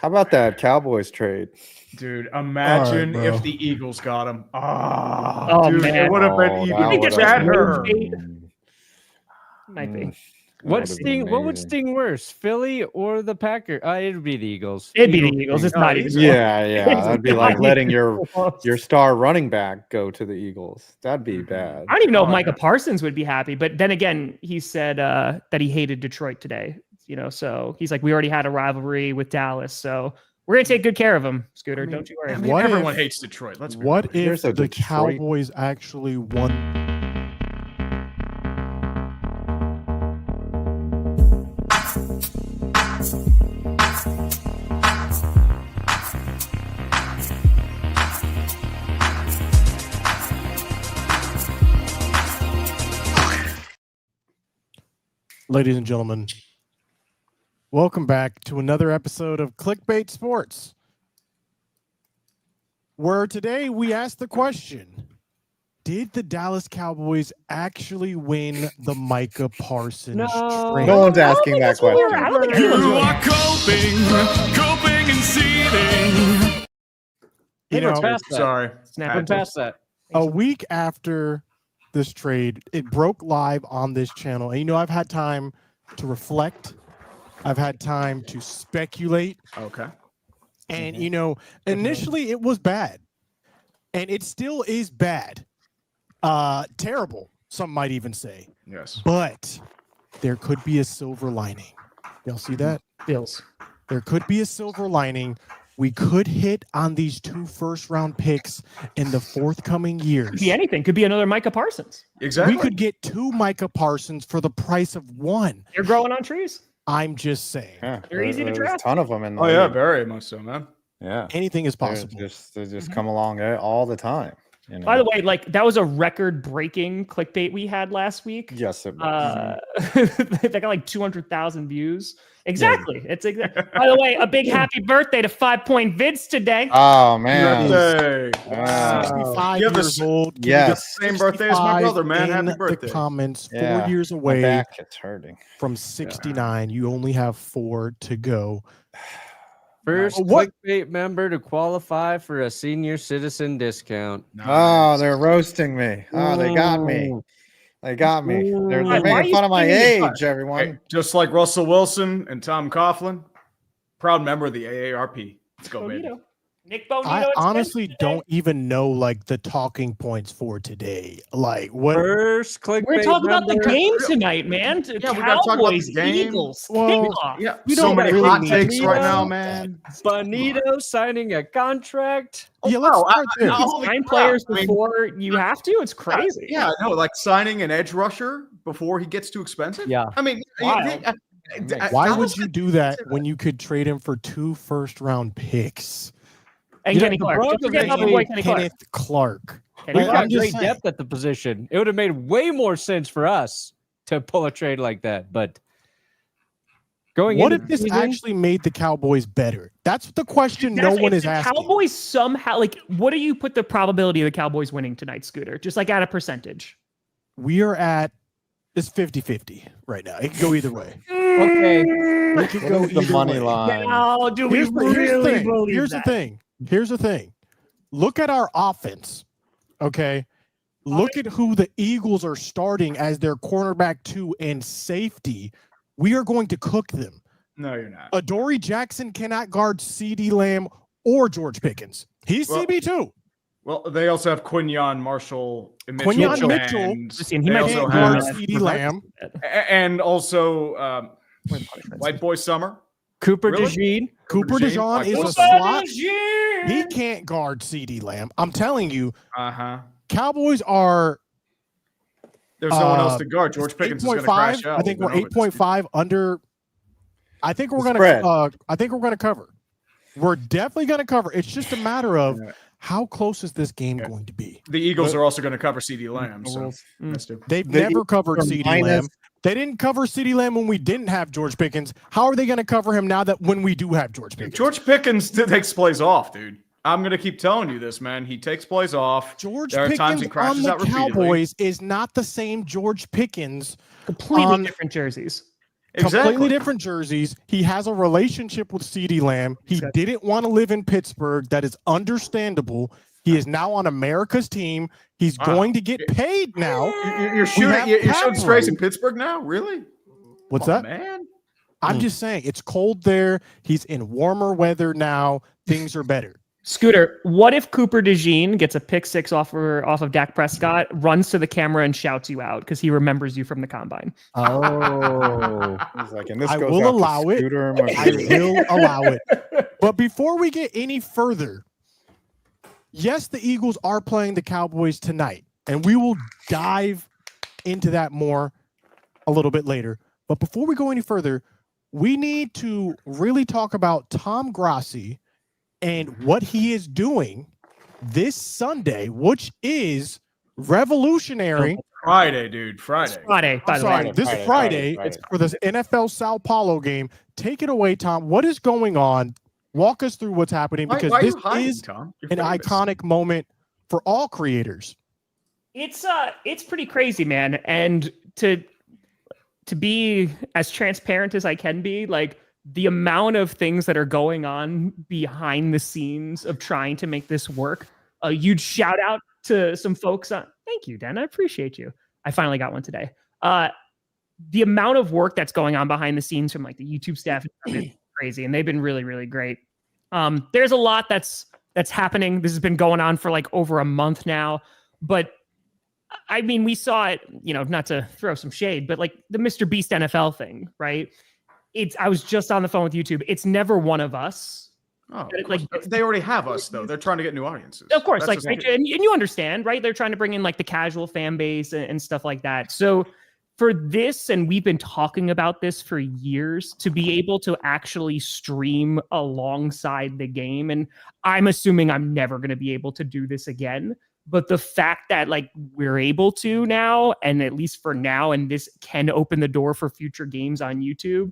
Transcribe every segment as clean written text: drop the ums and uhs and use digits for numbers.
How about that Cowboys trade? Dude, imagine All right, if the Eagles got him. Oh, Dude, man. it would have been Oh, even that would've better. been- Might be. What would've been What would amazing. sting worse, Philly or the Packers? It'd be the Eagles. It'd be the Eagles. It's Oh, not even. easy. Yeah, that'd be like not letting even your close. star running back go to the Eagles. That'd be Mhm. bad. I don't even know if Oh, Micah yeah. Parsons would be happy, but then again, he said that he hated Detroit today. So he's like, we already had a rivalry with Dallas, so we're gonna take good care of him, Scooter. Don't you worry. I mean, What everyone if- hates Detroit. Let's be What real. if There's a the Detroit- Cowboys actually won? Ladies and gentlemen, welcome back to another episode of Clickbait Sports, where today we ask the question, did the Dallas Cowboys actually win the Micah Parsons No. trade? No one's asking that that's what we were- question. I don't think anyone's really- coping and seeding. You We're know, past that. Sorry. Snap We're into it. past that. a week after this trade, it broke live on this channel. And you know, I've had time to reflect. I've had time to speculate. Okay. And, you know, initially it was bad. And it still is bad. Terrible, some might even say. Yes. But there could be a silver lining. Y'all see that? Bills. There could be a silver lining. We could hit on these 2 first-round picks in the forthcoming years. Could be anything. Could be another Micah Parsons. Exactly. We could get 2 Micah Parsons for the price of 1. They're growing on trees. I'm just saying. Yeah, They're easy to there's draft. a ton of them in the Oh yeah, league. very much so, man. Yeah. Anything is They're possible. They just come along all the time. You know? By the way, like that was a record-breaking clickbait we had last week. Yes, it was. They got like 200,000 views. Exactly. It's exactly. By the way, a big happy birthday to 5 Point Vids today. Oh man. Birthday. Wow. 65 You have the years old. Can we Yes. get Same birthday as my 65 brother, man. in Happy birthday. The comments, 4 Yeah. years My away back is hurting. from 69. You only have 4 to go. First What- clickbait member to qualify for a senior citizen discount. Oh, they're roasting me. Oh, they got me. They got me. They're Why are making you fun of my singing it? age, everyone. Hey, just like Russell Wilson and Tom Coughlin, proud member of the AARP. Let's go, baby. Bonito. Nick Bonito. I it's honestly today. don't even know like the talking points for today. Like what? First clickbait We're talking about the member- game tonight, man. Yeah, we gotta talk about Cowboys, the game. Eagles, Well, kickoff. Yeah, We so don't many really hot need takes to right talk now, about man. Bonito signing a contract. Yeah, let's wow, start there. holy Nine crap. players I mean, before you have to. It's crazy. Yeah, no, like signing an edge rusher before he gets too expensive. Yeah. I mean, Wild. Why Dallas would you do that when you could trade him for 2 first-round picks? And Yeah, Kenny the Clark. Don't Broncos forget about my actually- boy Kenny Clark. Kenneth Clark. Kenny We've Like, Clark. I'm got just great saying. depth at the position. It would have made way more sense for us to pull a trade like that. But going What into if this the season, actually made the Cowboys better? That's the question That's- no one if is the asking. Cowboys somehow like. What do you put the probability of the Cowboys winning tonight, Scooter? Just like at a percentage. We are at it's 50-50 right now. It can go either way. okay, It could go What is the either money way. line? Oh, do we Here's the really thing. believe Here's the that? thing. Here's the thing. Look at our offense. Okay. Look at who the Eagles are starting as their cornerback 2 and safety. We are going to cook them. No, you're not. Adoree Jackson cannot guard CeeDee Lamb or George Pickens. He's Well, CB2. Well, they also have Quinyon Marshall and Mitchell. Quinyon Mitchell. and Listen, he they might also Can't be guard have, CeeDee Lamb. and also White Boy Summer. Cooper Really? DeJean. Cooper DeJean, DeJean like is a Cooper slot. He can't guard CeeDee Lamb. I'm telling you, Uh-huh. Cowboys are There's no one else to guard. George Pickens is going to 8.5. crash out. I think We've we're been over this. 8.5 under. I think we're The gonna. spread. I think we're gonna cover. We're definitely gonna cover. It's just a matter of Yeah. how close is this game Yeah. going to be. The Eagles are also going to cover CeeDee Lamb. So that's two. They've The never covered are CeeDee minus- Lamb. They didn't cover CeeDee Lamb when we didn't have George Pickens. How are they going to cover him now that when we do have George Pickens? George Pickens takes plays off, dude. I'm going to keep telling you this, man. He takes plays off. George There are times Pickens he crashes on the out repeatedly. Cowboys is not the same George Pickens. Completely on- different jerseys. Completely different jerseys. He has a relationship with CeeDee Lamb. He didn't want to live in Pittsburgh. That is understandable. He is now on America's team. He's going to get paid now. You're shooting strays in Pittsburgh now? Really? What's that? Man? I'm just saying, it's cold there. He's in warmer weather now. Things are better. Scooter, what if Cooper DeJean gets a pick six off of Dak Prescott, runs to the camera and shouts you out because he remembers you from the combine? Oh. He's like, and this I goes will out to allow it. Scooter I will allow it. But before we get any further, yes, the Eagles are playing the Cowboys tonight, and we will dive into that more a little bit later. But before we go any further, we need to really talk about Tom Graci and what he is doing this Sunday, which is revolutionary. Friday, dude. Friday. Friday, by the way. This Friday. It's for the NFL Sao Paulo game. Take it away, Tom. What is going on? Walk us through what's happening, because this is an iconic moment for all creators. It's pretty crazy, man. And to be as transparent as I can be, like, the amount of things that are going on behind the scenes of trying to make this work. A huge shout out to some folks. Thank you, Dan. I appreciate you. I finally got one today. The amount of work that's going on behind the scenes from like the YouTube staff is crazy, and they've been really, really great. There's a lot that's happening. This has been going on for like over a month now, but I mean, we saw it, not to throw some shade, but like the Mr. Beast NFL thing, right? I was just on the phone with YouTube. It's never one of us. Oh, like they already have us though. They're trying to get new audiences. Of course, and you understand, right? They're trying to bring in like the casual fan base and stuff like that. So for this, and we've been talking about this for years, to be able to actually stream alongside the game, and I'm assuming I'm never going to be able to do this again. But the fact that like we're able to now, and at least for now, and this can open the door for future games on YouTube,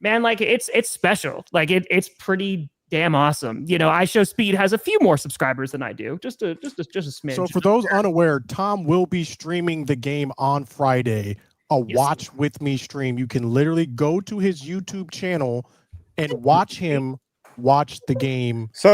man, like it's special. Like it's pretty damn awesome. iShowSpeed has a few more subscribers than I do. Just a smidge. So for those unaware, Tom will be streaming the game on Friday. Watch with me stream. You can literally go to his YouTube and watch him watch the game. So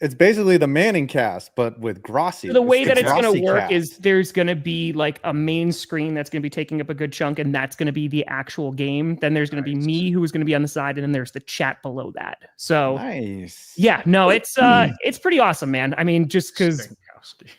it's basically the Manning cast, but with Graci. So the way that it's going to work is there's going to be like a main screen that's going to be taking up a good chunk, and that's going to be the actual game. Then there's going to be me, who's going to be on the side, and then there's the chat below that. So nice. Yeah, no, it's pretty awesome, man. I mean, just because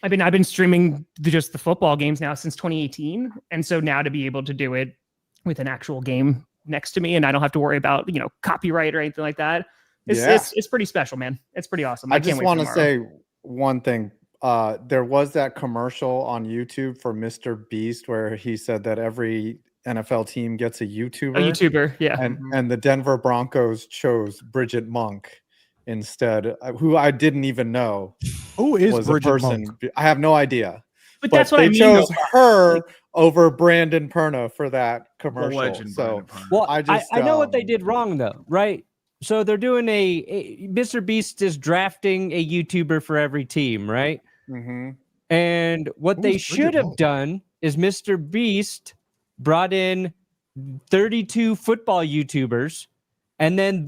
I've been streaming just the football games now since 2018, and so now to be able to do it with an actual game next to me, and I don't have to worry about copyright or anything like that. It's pretty special, man. It's pretty awesome. I just want to say one thing. There was that commercial on YouTube for Mr. Beast where he said that every NFL team gets a YouTuber. Yeah. And the Denver Broncos chose Bridget Monk instead, who I didn't even know. Who is Bridget Monk? I have no idea. But that's what they I mean. Chose her over Brandon Perna for that commercial. Legend, so I know what they did wrong though, right? So they're doing Mr. Beast is drafting a YouTuber for every team, right? Mm-hmm. And what they should have done is Mr. Beast brought in 32 football YouTubers, and then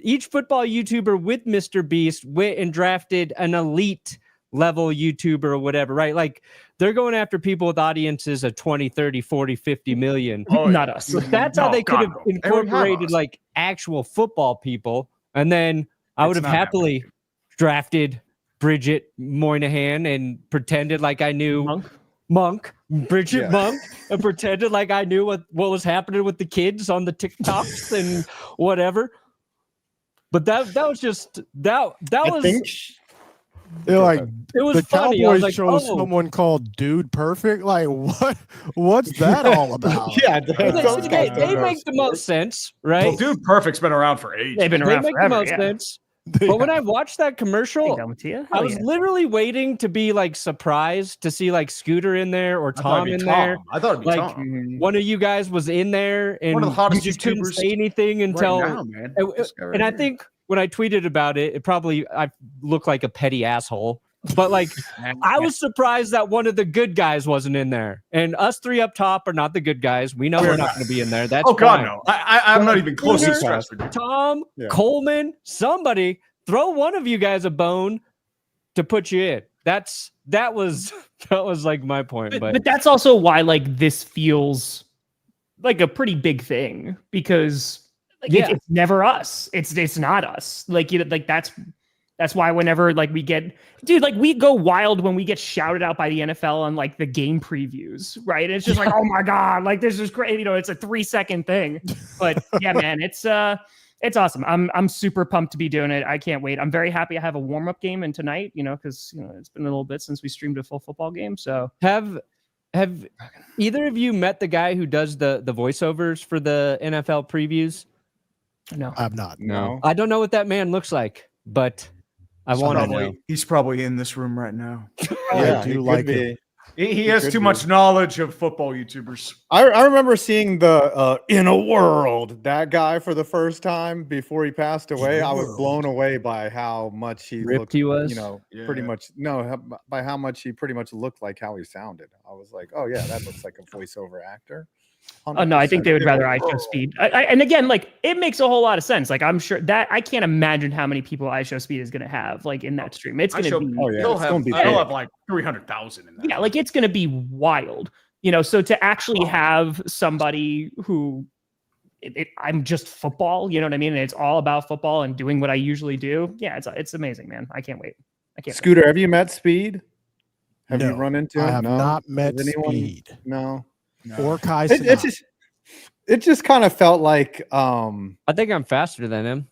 each football YouTuber with Mr. Beast went and drafted an elite level YouTuber or whatever, right? Like they're going after people with audiences of 20, 30, 40, 50 million. Oh, not us. So that's how they could have incorporated like actual football people. And then I would have happily drafted Bridget Moynihan and pretended like I knew Bridget Monk, and pretended like I knew what was happening with the kids on the TikToks and whatever. But that was just that was. They're like, it was the funny. Cowboys chose someone called Dude Perfect. Like, what's that all about? Yeah, they make the most sense, right? Well, Dude Perfect's been around for ages. They've been around make forever, the most sense. But when I watched that commercial, I was literally waiting to be like surprised to see like Scooter in there or Tom in there. I thought it'd be like Tom. One of you guys was in there, and one of the hottest you just couldn't YouTubers say anything until. Right now, man. And I think when I tweeted about it, I looked like a petty asshole. but like I was surprised that one of the good guys wasn't in there. And us three up top are not the good guys. We know we're not going to be in there. That's God, fine. no. I'm not even close to stressed with you. Tom, Coleman, somebody throw one of you guys a bone to put you in. That was like my point. But that's also why like this feels like a pretty big thing, because it's never us. It's not us. Like that's why whenever like we get, dude, like we go wild when we get shouted out by the NFL on like the game previews, right? And it's just like, oh my God, like this is great. You know, it's a 3-second thing. But yeah, man, it's awesome. I'm super pumped to be doing it. I can't wait. I'm very happy I have a warm-up game and tonight, you know, because it's been a little bit since we streamed a full football game. So have either of you met the guy who does the voiceovers for the NFL previews? No, I've not. No. I don't know what that man looks like, but I want to know. He's probably in this room right now. Yeah, I do like it. He has too much knowledge of football YouTubers. I remember seeing the In a World, that guy for the first time before he passed away. I was blown away by how much he ripped looked, he was. you know, pretty much by how much he pretty much looked like how he sounded. I was like, oh yeah, that looks like a voiceover actor. 100%. Oh no, I think they would rather I show speed. And again, like it makes a whole lot of sense. Like I'm sure that I can't imagine how many people I show speed is going to have like in that stream. It's going to be. Oh yeah, he'll have like 300,000 in that. Yeah, like it's going to be wild. You know, so to actually have somebody who I'm just football, you know what I mean? And it's all about football and doing what I usually do. Yeah, it's amazing, man. I can't wait. Scooter, have you met Speed? Have No, you run into him? I have not met Speed. No. Or Kai. It just kind of felt like I think I'm faster than him.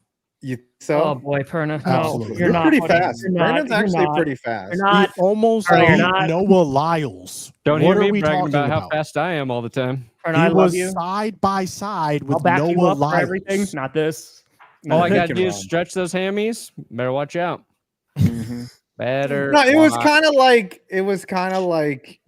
Oh boy, Perna. No, Absolutely. You're not pretty buddy. fast. You're Brandon's not. actually You're not. pretty fast. You're not. He almost Perna, you're beat not. Noah Lyles. Don't What hear are me we bragging talking about how about? fast I am all the time. Perna, He I love was you. side by side with I'll back you Noah up for Lyles. everything. Not this. All I He got to can do is run. stretch those hammies. Better watch out. Mhm. Better. No, it was watch. kind of like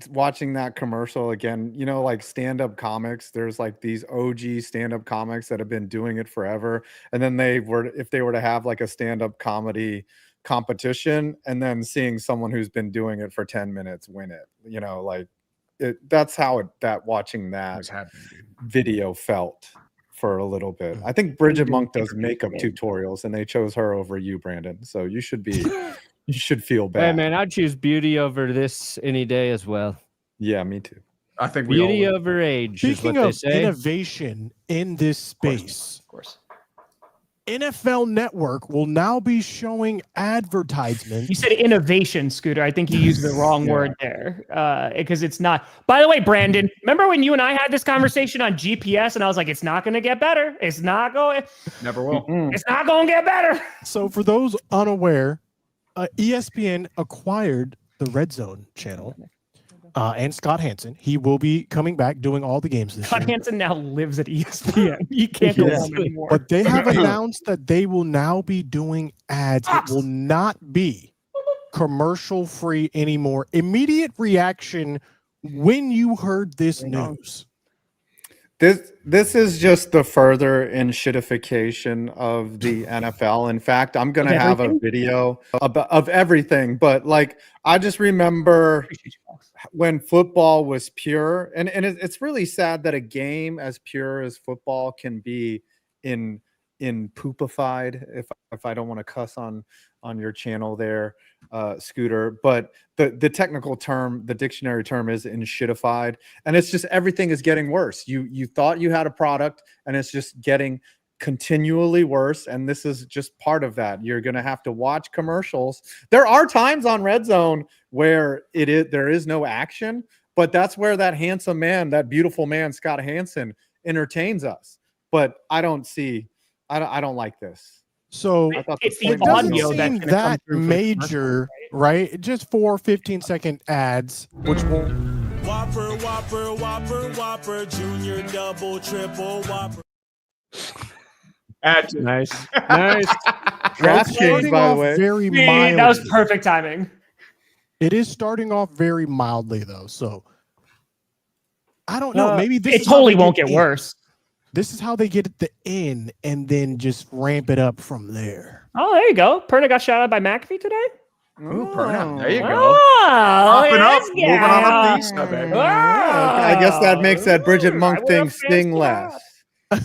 watching that commercial again. You know, like stand-up comics. There's like these OG stand-up comics that have been doing it forever, and then if they were to have like a stand-up comedy competition, and then seeing someone who's been doing it for 10 minutes win it. You know, like that's how watching that video felt for a little bit. I think Bridget Monk does makeup tutorials, and they chose her over you, Brandon. So you should feel bad. Hey man, I'd choose beauty over this any day as well. Yeah, me too. I think we Beauty all over age Speaking is what of they say. innovation in this space, Of course. NFL Network will now be showing advertisements. You said innovation, Scooter. I think you used the wrong word there because it's not. By the way, Brandon, remember when you and I had this conversation on GPS and I was like, it's not going to get better. It's not going. never will. It's not going to get better. So for those unaware, ESPN acquired the Red Zone channel and Scott Hansen. He will be coming back doing all the games this Scott year. Hansen now lives at ESPN. You can't go home anymore. But they have announced that they will now be doing ads. It will not be commercial free anymore. Immediate reaction when you heard this news. This is just the further shitification of the NFL. In fact, I'm gonna have a video of everything, but like I just remember when football was pure, and it's really sad that a game as pure as football can be in poopified, if I don't want to cuss on your channel there, Scooter, but the technical term, the dictionary term is shitified, and it's just everything is getting worse. You thought you had a product, and it's just getting continually worse, and this is just part of that. You're going to have to watch commercials. There are times on Red Zone where there is no action, but that's where that handsome man, that beautiful man, Scott Hansen, entertains us. But I don't like this. So it's it the doesn't audio seem that's gonna that come through for the major, right? Just 4 15-second ads, which will Whopper, junior, double, triple, Whopper. Nice. Nice. Draft change, by the way. very Man, mildly. that was perfect timing. It is starting off very mildly though, so I don't know. Maybe this It is how totally they won't get get in. worse. This is how they get at the end and then just ramp it up from there. Oh, there you go. Perna got shot out by McAfee today. Ooh, burnout. There you go. Oh, Popping look at up, this moving on guy. up the east side, baby. I guess that makes that Bridget Monk I thing will sting fast less.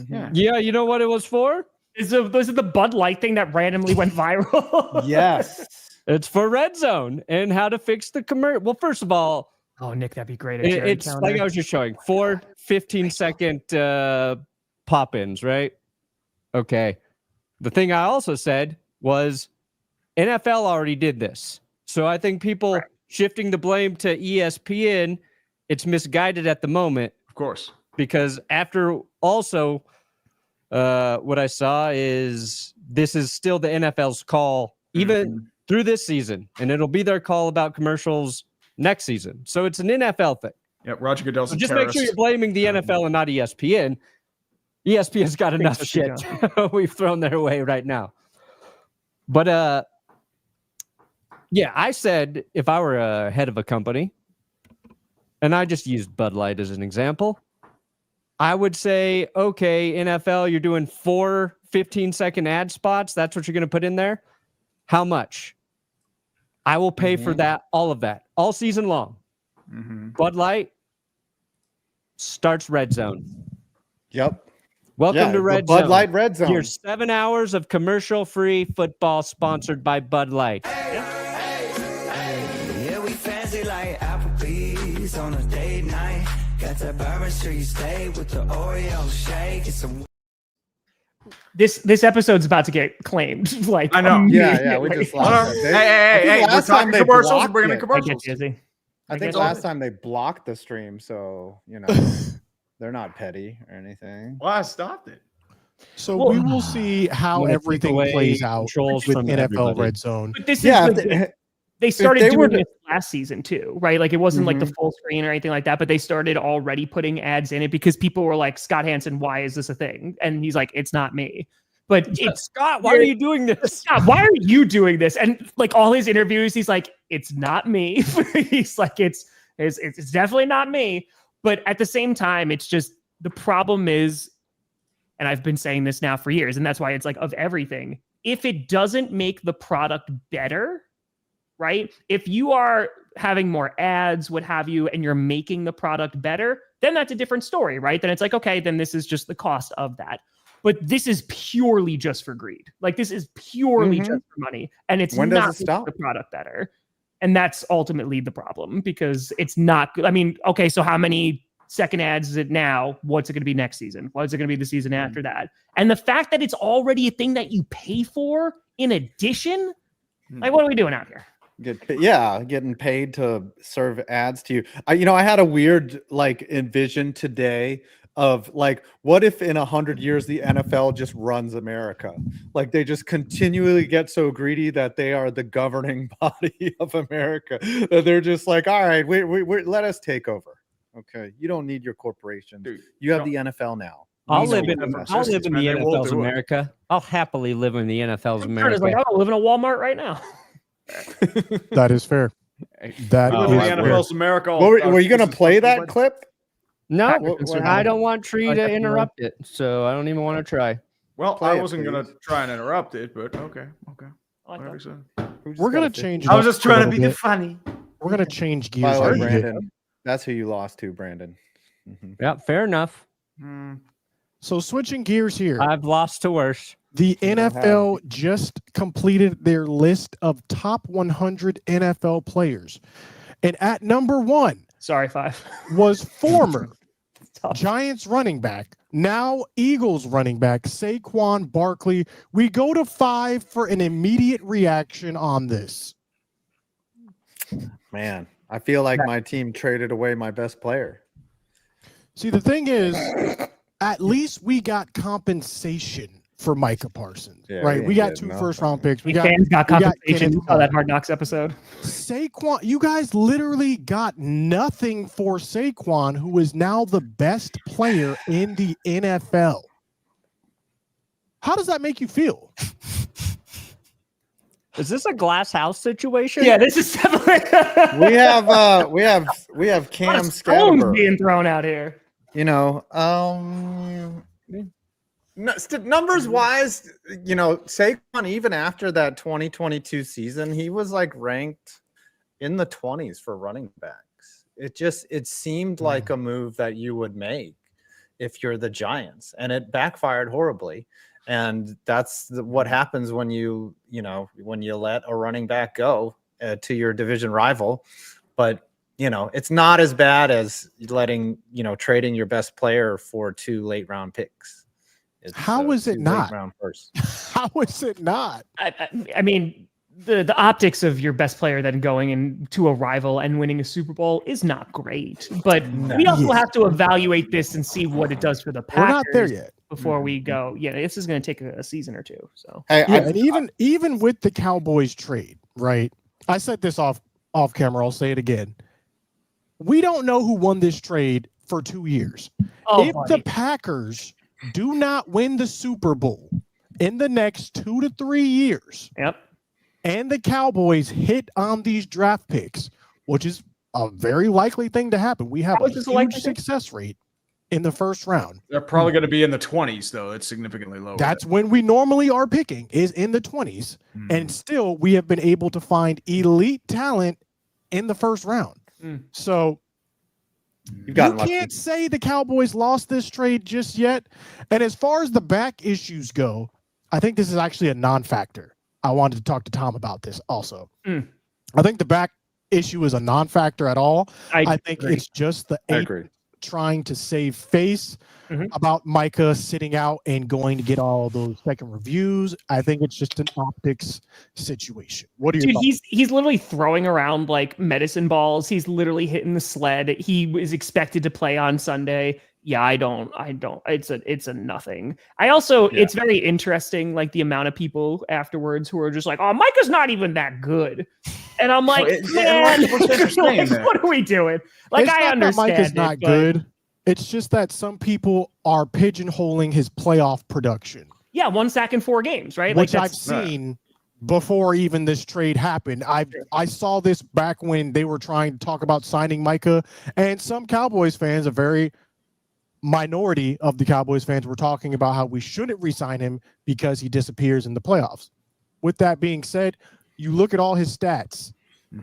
Yeah. Yeah, you know what it was for? Those are the Bud Light thing that randomly went viral. Yes. It's for Red Zone and how to fix the commercial. Well, first of all, Oh, Nick, that'd be great. it's like I was just showing 4 15-second pop-ins, right? Okay. The thing I also said was NFL already did this. So I think people shifting the blame to ESPN, it's misguided at the moment. Of course. Because after also what I saw is this is still the NFL's call, even through this season, and it'll be their call about commercials next season. So it's an NFL thing. Yep, Roger Goodell's So a just terrorist. make sure you're blaming the NFL and not ESPN. ESPN's got enough shit we've thrown their way right now. But yeah, I said if I were a head of a company, and I just used Bud Light as an example, I would say, okay, NFL, you're doing 4 15-second ad spots. That's what you're going to put in there. How much? I will pay for that, all of that, all season long. Bud Light starts Red Zone. Yep. Welcome to Red Bud Zone. Light Red Zone. Here's 7 hours of commercial-free football sponsored by Bud Light. Yeah, we fancy like Applebee's on a date night. Got that Bourbon Street steak with the Oreo shake. It's some This episode's about to get claimed. Like I know. Yeah, we immediately. just lost it. Hey, we're last time talking they commercials. We're blocked bringing in it. I commercials. get you, Izzy. I think get last it. time they blocked the stream, so they're not petty or anything. Well, I stopped it. So Well, we will see how I'm gonna take everything away plays out controls with from NFL everybody. Red Zone. But this Yeah, is they started they doing were- this last season too, right? Like it wasn't like the full screen or anything like that, but they started already putting ads in it because people were like, Scott Hansen, why is this a thing? And he's like, it's not me. But it's Scott, why are you doing this? Scott, why are you doing this? And like all his interviews, he's like, it's not me. He's like, it's definitely not me. But at the same time, it's just the problem is, and I've been saying this now for years, and that's why it's like of everything. If it doesn't make the product better, right? If you are having more ads, what have you, and you're making the product better, then that's a different story, right? Then it's like, okay, then this is just the cost of that. But this is purely just for greed. Like this is purely just for money, and it's When does not it stop? the product better. And that's ultimately the problem because it's not good. I mean, okay, so how many second ads is it now? What's it going to be next season? What's it going to be the season after that? And the fact that it's already a thing that you pay for in addition, like what are we doing out here? Getting paid to serve ads to you. I had a weird envision today of what if in 100 years the NFL just runs America? Like they just continually get so greedy that they are the governing body of America. That they're just like, all right, we let us take over. Okay, you don't need your corporation. Dude, you have the NFL now. I'll These live are in investors, the man. They will NFL's do it. America. I'll happily live in the NFL's It's America. like, I live in a Walmart right now. That is fair. That We is live in the fair. NFL's America. Were you going to play that clip? No, What I don't want Tree to definitely. interrupt it, so I don't even want to try. Well, Play I it, wasn't going please. to try and interrupt it, but okay. I like Whatever you that. said. We're gonna change. it I was up just a trying to little be bit. funny. We're gonna change By gears. the way, a little bit. Brandon, that's who you lost to, Brandon. Mhm. Yeah, fair enough. So switching gears here, I've lost to worse. the don't have- NFL just completed their list of top 100 NFL players, and at number 1 Sorry, 5. was former Tough. Giants running back, now Eagles running back, Saquon Barkley. We go to 5 for an immediate reaction on this. Man, I feel like my team traded away my best player. See, the thing is, at least we got compensation for Micah Parsons, Yeah, right? we We ain't got getting 2 nothing. first-round picks. We fans got compensation. Kenneth You saw that Walker. Hard Knocks episode. Saquon, you guys literally got nothing for Saquon, who is now the best player in the NFL. How does that make you feel? Is this a glass house situation? Yeah, this is definitely We have Cam a lot of stones Scatterberg. being thrown out here. Numbers wise, Saquon, even after that 2022 season, he was like ranked in the 20s for running backs. It seemed like a move that you would make if you're the Giants, and it backfired horribly. And that's what happens when you let a running back go to your division rival. But it's not as bad as trading your best player for 2 late round picks. How is it not? How is it not? I mean, the optics of your best player then going into a rival and winning a Super Bowl is not great. But we also have to evaluate this and see what it does for the Packers. We're not there yet. Before we go, this is going to take a season or two. So, and even with the Cowboys trade, right? I said this off camera. I'll say it again. We don't know who won this trade for 2 years. The Packers do not win the Super Bowl in the next 2 to 3 years, and the Cowboys hit on these draft picks, which is a very likely thing to happen. We have a huge success rate in the first round. They're probably going to be in the 20s, though. It's significantly lower. That's when we normally are picking, is in the 20s. And still, we have been able to find elite talent in the first round. So you can't say the Cowboys lost this trade just yet. And as far as the back issues go, I think this is actually a non-factor. I wanted to talk to Tom about this also. I think the back issue is a non-factor at all. I think it's just the trying to save face about Micah sitting out and going to get all those second reviews. I think it's just an optics situation. What do you? Dude, he's literally throwing around like medicine balls. He's literally hitting the sled. He was expected to play on Sunday. Yeah, I don't. It's a nothing. It's very interesting, like the amount of people afterwards who are just like, "Oh, Micah's not even that good," and I'm like, "Man, what are we doing?" Like, I understand Micah's not good. It's just that some people are pigeonholing his playoff production. Yeah, 1 sack in 4 games, right? Which I've seen before even this trade happened. I saw this back when they were trying to talk about signing Micah, and some Cowboys fans, a very minority of the Cowboys fans, were talking about how we shouldn't re-sign him because he disappears in the playoffs. With that being said, you look at all his stats.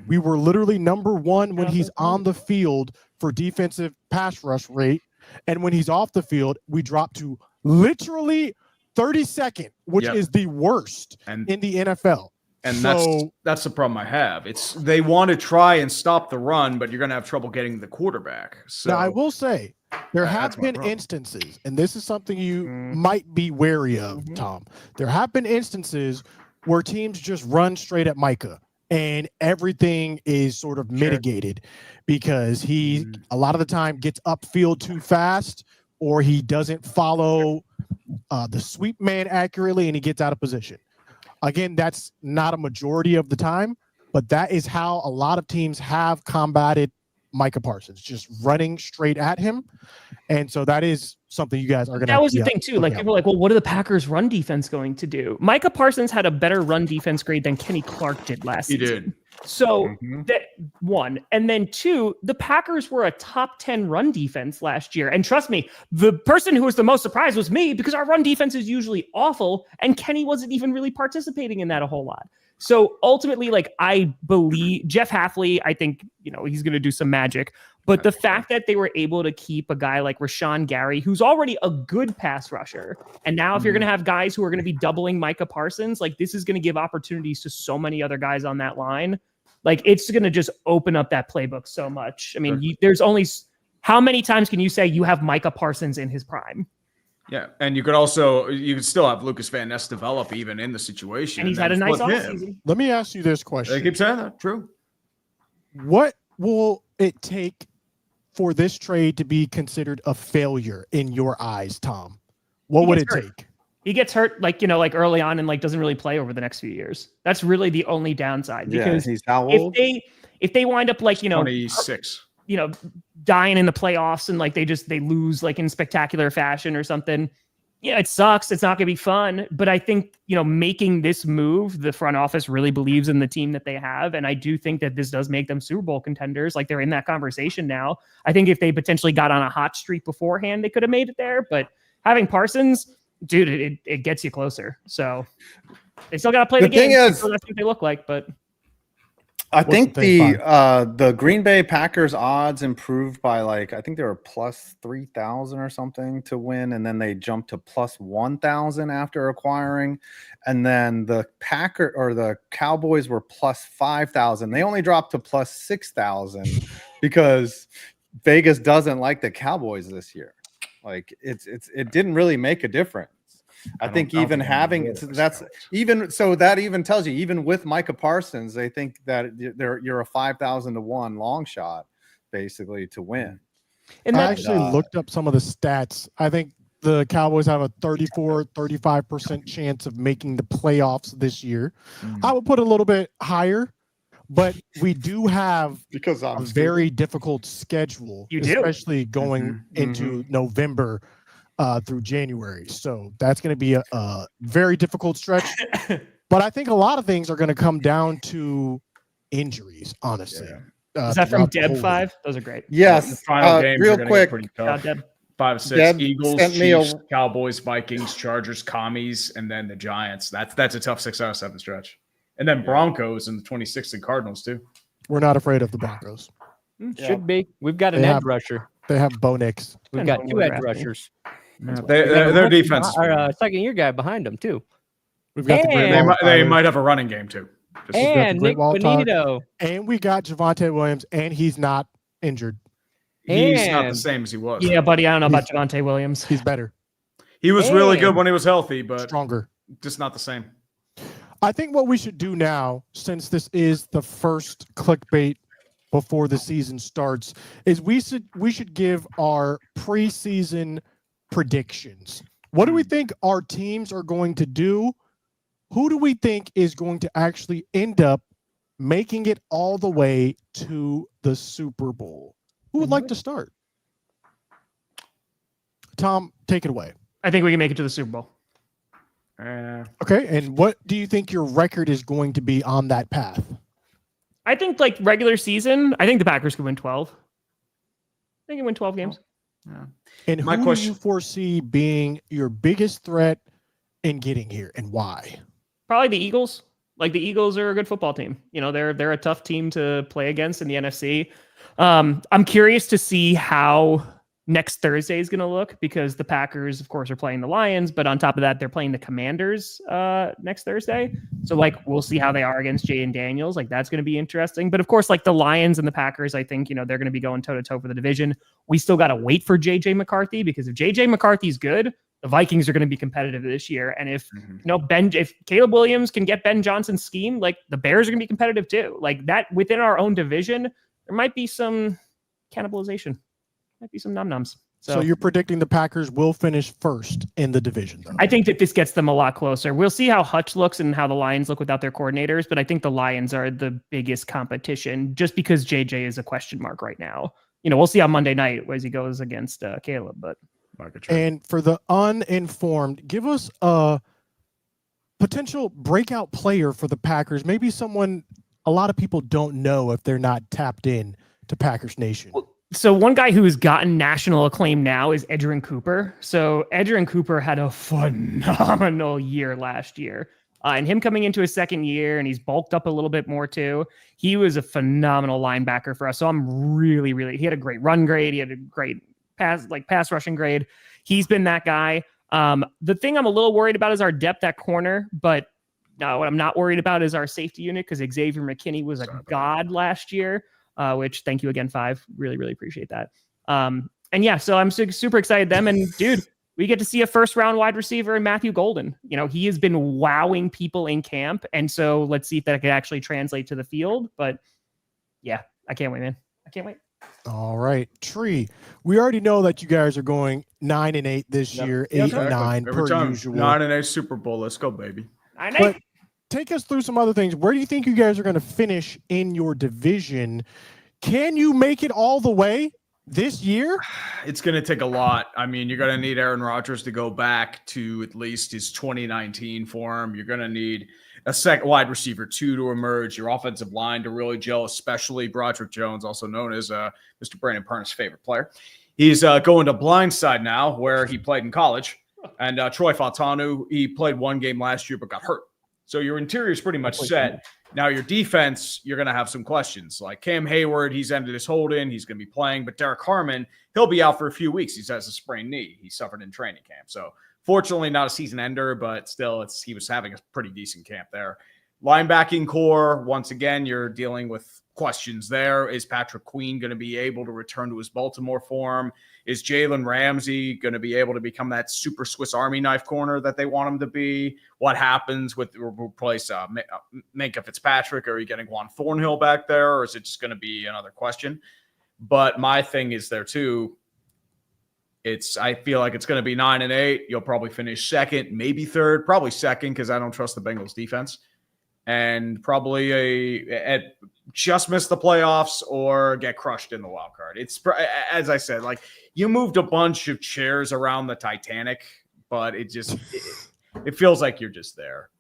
We were literally number 1 when he's on the field for defensive pass rush rate. And when he's off the field, we drop to literally 32nd, which is the worst in the NFL. And that's the problem I have. They want to try and stop the run, but you're going to have trouble getting the quarterback. So now I will say there have been instances, and this is something you might be wary of, Tom. There have been instances where teams just run straight at Micah and everything is sort of mitigated because he a lot of the time gets upfield too fast, or he doesn't follow the sweep man accurately and he gets out of position. Again, that's not a majority of the time, but that is how a lot of teams have combated Micah Parsons, just running straight at him. And so that is something you guys are going to. That was the thing too. Like people were like, well, what are the Packers run defense going to do? Micah Parsons had a better run defense grade than Kenny Clark did last season. He did. So that 1, and then 2, the Packers were a top 10 run defense last year. And trust me, the person who was the most surprised was me, because our run defense is usually awful. And Kenny wasn't even really participating in that a whole lot. So ultimately, like, I believe Jeff Hafley, I think, he's going to do some magic. But the fact that they were able to keep a guy like Rashawn Gary, who's already a good pass rusher, and now if you're going to have guys who are going to be doubling Micah Parsons, like, this is going to give opportunities to so many other guys on that line. Like, it's going to just open up that playbook so much. I mean, there's only how many times can you say you have Micah Parsons in his prime? Yeah, and you could still have Lucas Van Ness develop even in the situation. And he's had a nice offseason. Let me ask you this question. They keep saying that. True. What will it take for this trade to be considered a failure in your eyes, Tom? What would it take? He gets hurt, like early on, and doesn't really play over the next few years. That's really the only downside. Because he's how old? If they wind up 26, dying in the playoffs and they lose in spectacular fashion or something, it sucks. It's not going to be fun. But I think making this move, the front office really believes in the team that they have, and I do think that this does make them Super Bowl contenders. Like, they're in that conversation now. I think if they potentially got on a hot streak beforehand, they could have made it there. But having Parsons, dude, it gets you closer. So they still got to play the thing game. is, So that's what they look like, but I think the Green Bay Packers odds improved by like, I think they were plus 3,000 or something to win, and then they jumped to plus 1,000 after acquiring, and then the Cowboys were plus 5,000. They only dropped to plus 6,000 because Vegas doesn't like the Cowboys this year. Like it didn't really make a difference. I think even having that even tells you, even with Micah Parsons, they think that you're a 5,000 to 1 long shot basically to win. And I actually looked up some of the stats. I think the Cowboys have a 35% chance of making the playoffs this year. I would put a little bit higher, but we do have a very difficult schedule, especially going into November through January. So that's going to be a very difficult stretch. But I think a lot of things are going to come down to injuries, honestly. Is that from Deb 5? Those are great. Yes. The final games real are quick. Pretty tough. Deb. 5, 6. Deb Eagles, sent me Chiefs, Cowboys, Vikings, Chargers, Commies, and then the Giants. That's a tough 6 out of 7 stretch. And then Broncos and the 26th and Cardinals too. We're not afraid of the Broncos. Should be. We've got an edge rusher. They have Bo Nix. We've got 2 edge rushers. Their defense. Our second-year guy behind them too. We've got they might have a running game too. And Nick Bonito. And we got Javonte Williams, and he's not injured. He's not the same as he was. Yeah, buddy. I don't know about Javonte Williams. He's better. He was really good when he was healthy, but stronger. Just not the same. I think what we should do now, since this is the first clickbait before the season starts, is we should give our preseason predictions. What do we think our teams are going to do? Who do we think is going to actually end up making it all the way to the Super Bowl? Who would like to start? Tom, take it away. I think we can make it to the Super Bowl. Okay, and what do you think your record is going to be on that path? I think like regular season, I think the Packers could win 12. I think they win 12 games. Yeah. And who do you foresee being your biggest threat in getting here, and why? Probably the Eagles. Like the Eagles are a good football team. You know, they're a tough team to play against in the NFC. I'm curious to see how next Thursday is going to look, because the Packers, of course, are playing the Lions, but on top of that, they're playing the Commanders next Thursday. So, like, we'll see how they are against Jay and Daniels. Like, that's going to be interesting. But, of course, like the Lions and the Packers, I think, you know, they're going to be going toe-to-toe for the division. We still got to wait for J.J. McCarthy, because if J.J. McCarthy's good, the Vikings are going to be competitive this year. And if, you know, if Caleb Williams can get Ben Johnson's scheme, like, the Bears are going to be competitive too. Like, that within our own division, there might be some cannibalization. Might be some num-nums. So you're predicting the Packers will finish first in the division, though? I think that this gets them a lot closer. We'll see how Hutch looks and how the Lions look without their coordinators, but I think the Lions are the biggest competition just because JJ is a question mark right now. You know, we'll see on Monday night as he goes against Caleb. But and for the uninformed, give us a potential breakout player for the Packers. Maybe someone a lot of people don't know if they're not tapped in to Packers Nation. So one guy who has gotten national acclaim now is Edgerrin Cooper. So Edgerrin Cooper had a phenomenal year last year. And him coming into his second year, and he's bulked up a little bit more too. He was a phenomenal linebacker for us. So I'm really, he had a great run grade. He had a great pass rushing grade. He's been that guy. The thing I'm a little worried about is our depth at corner, but what I'm not worried about is our safety unit, because Xavier McKinney was a god last year. Which thank you again, 5. Really appreciate that. And yeah, so I'm super excited them. And dude, we get to see a first round wide receiver in Matthew Golden. You know, he has been wowing people in camp. And so let's see if that can actually translate to the field. But yeah, I can't wait, man. I can't wait. All right. Tree, we already know that you guys are going 9-8 this year, 8-9 per usual. 9-8 Super Bowl. Let's go, baby. 9-8. Take us through some other things. Where do you think you guys are going to finish in your division? Can you make it all the way this year? It's going to take a lot. I mean, you're going to need Aaron Rodgers to go back to at least his 2019 form. You're going to need a second wide receiver 2 to emerge, your offensive line to really gel, especially Broderick Jones, also known as Mr. Brandon Perna's favorite player. He's going to blindside now, where he played in college. And Troy Fautanu, he played one game last year but got hurt. So your interior is pretty much set. Now your defense, you're going to have some questions. Like Cam Hayward, he's ended his hold-in. He's going to be playing. But Derek Harmon, he'll be out for a few weeks. He has a sprained knee. He suffered in training camp. So fortunately not a season ender, but still he was having a pretty decent camp there. Linebacking core, once again, you're dealing with questions there. Is Patrick Queen going to be able to return to his Baltimore form? Is Jalen Ramsey going to be able to become that super Swiss Army knife corner that they want him to be? What happens with replace Minkah Fitzpatrick? Are you getting Juan Thornhill back there, or is it just going to be another question? But my thing is there too. I feel like it's going to be 9-8. You'll probably finish second, maybe third, probably second because I don't trust the Bengals defense. And probably just miss the playoffs or get crushed in the wild card. It's, as I said, like you moved a bunch of chairs around the Titanic, but it feels like you're just there.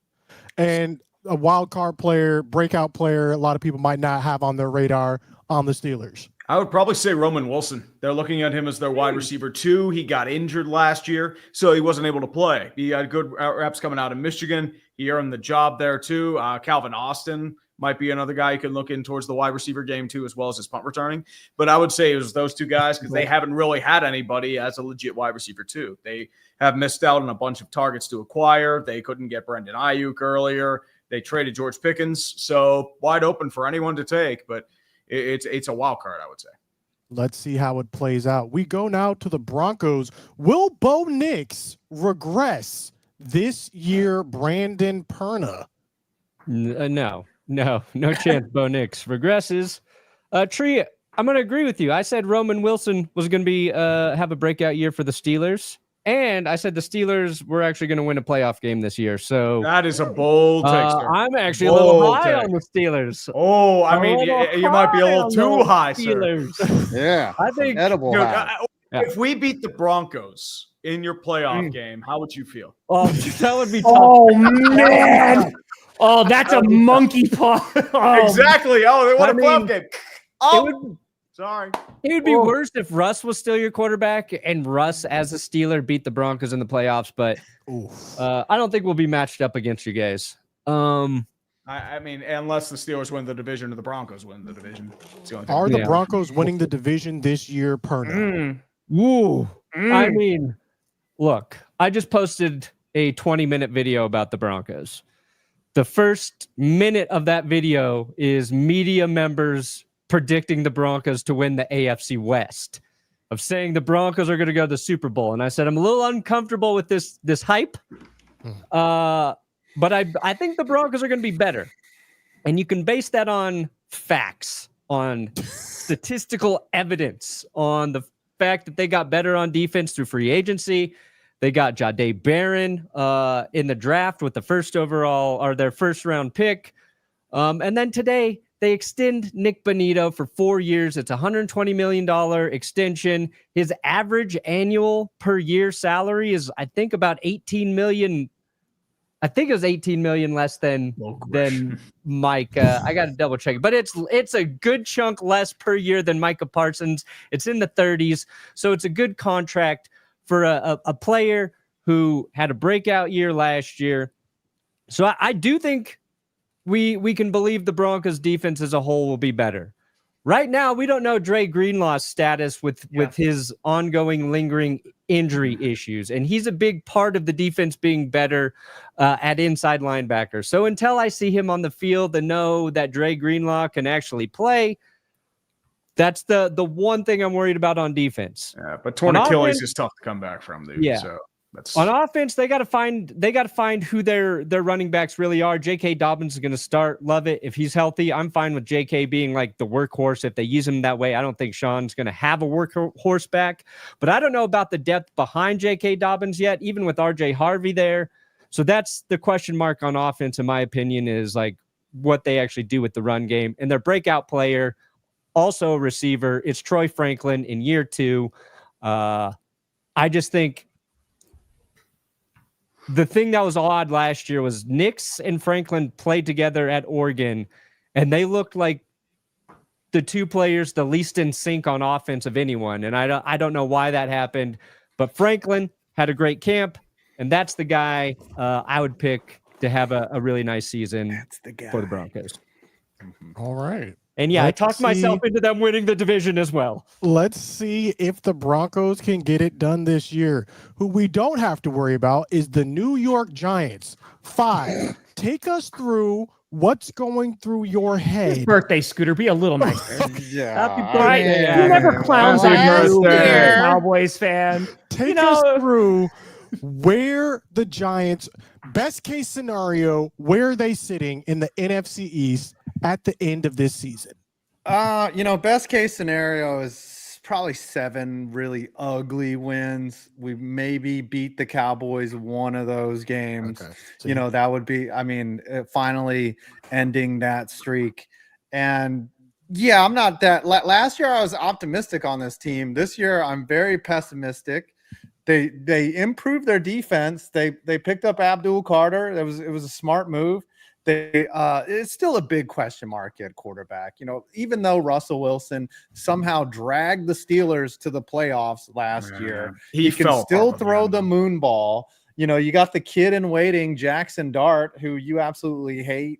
And a wild card player, breakout player, a lot of people might not have on their radar on the Steelers. I would probably say Roman Wilson. They're looking at him as their wide receiver 2. He got injured last year, so he wasn't able to play. He had good reps coming out of Michigan. He earned the job there too. Calvin Austin might be another guy you can look in towards the wide receiver game too, as well as his punt returning. But I would say it was those two guys because they haven't really had anybody as a legit wide receiver 2. They have missed out on a bunch of targets to acquire. They couldn't get Brendan Ayuk earlier. They traded George Pickens, so wide open for anyone to take. But it's a wild card, I would say. Let's see how it plays out. We go now to the Broncos. Will Bo Nix regress this year, Brandon Perna? No chance Bo Nix regresses. Tree, I'm going to agree with you. I said Roman Wilson was going to be have a breakout year for the Steelers. And I said the Steelers were actually going to win a playoff game this year. So that is a bold take. I'm actually a little high on the Steelers. Oh, I mean, you might be a little too high, Steelers. Sir. Yeah, I think edible high. If we beat the Broncos in your playoff game, how would you feel? Oh, that would be tough. Oh man! Oh, that's a monkey paw. Oh. Exactly. Oh, they won a playoff game. Oh. Sorry. It would be worse if Russ was still your quarterback and Russ as a Steeler beat the Broncos in the playoffs, but I don't think we'll be matched up against you guys. I mean, unless the Steelers win the division or the Broncos win the division. Are the Broncos winning the division this year, Perna? I mean, look, I just posted a 20-minute video about the Broncos. The first minute of that video is media members predicting the Broncos to win the AFC West, of saying the Broncos are going to go to the Super Bowl. And I said, I'm a little uncomfortable with this hype. But I think the Broncos are going to be better. And you can base that on facts, on statistical evidence, on the fact that they got better on defense through free agency. They got Jahdae Barron in the draft with the their first round pick. And then today, they extend Nick Bonito for 4 years. It's a $120 million extension. His average annual per year salary is, I think, about $18 million. I think it was $18 million less than Mike. I got to double check, but it's a good chunk less per year than Micah Parsons. It's in the 30s, so it's a good contract for a player who had a breakout year last year. So I do think we can believe the Broncos defense as a whole will be better. Right now, we don't know Dre Greenlaw's status with his ongoing lingering injury issues, and he's a big part of the defense being better at inside linebacker. So until I see him on the field and know that Dre Greenlaw can actually play, that's the one thing I'm worried about on defense. Yeah, but torn Achilles is tough to come back from, dude. Yeah. So on offense, they got to find who their running backs really are. J.K. Dobbins is going to start. Love it. If he's healthy, I'm fine with J.K. being like the workhorse. If they use him that way, I don't think Sean's going to have a workhorse back. But I don't know about the depth behind J.K. Dobbins yet, even with R.J. Harvey there. So that's the question mark on offense, in my opinion, is like what they actually do with the run game. And their breakout player, also a receiver, it's Troy Franklin in year 2. I just think the thing that was odd last year was Nix and Franklin played together at Oregon, and they looked like the two players the least in sync on offense of anyone. And I don't know why that happened, but Franklin had a great camp. And that's the guy I would pick to have a really nice season for the Broncos. All right. And yeah, I talked myself into them winning the division as well. Let's see if the Broncos can get it done this year. Who we don't have to worry about is the New York Giants. 5. Take us through what's going through your head. His birthday, Scooter. Be a little nicer. Yeah. Happy birthday. He never clowns on Happy you, birthday. Cowboys fan. Take us through where the Giants, best case scenario, where are they sitting in the NFC East at the end of this season? Best case scenario is probably 7 really ugly wins. We maybe beat the Cowboys one of those games. Okay. So, That would be, finally ending that streak. And yeah, I'm not that. Last year I was optimistic on this team. This year I'm very pessimistic. They improved their defense. They picked up Abdul Carter. It was a smart move. It's still a big question mark at quarterback. Even though Russell Wilson somehow dragged the Steelers to the playoffs last year, he can still throw the moon ball. You got the kid in waiting, Jackson Dart, who you absolutely hate,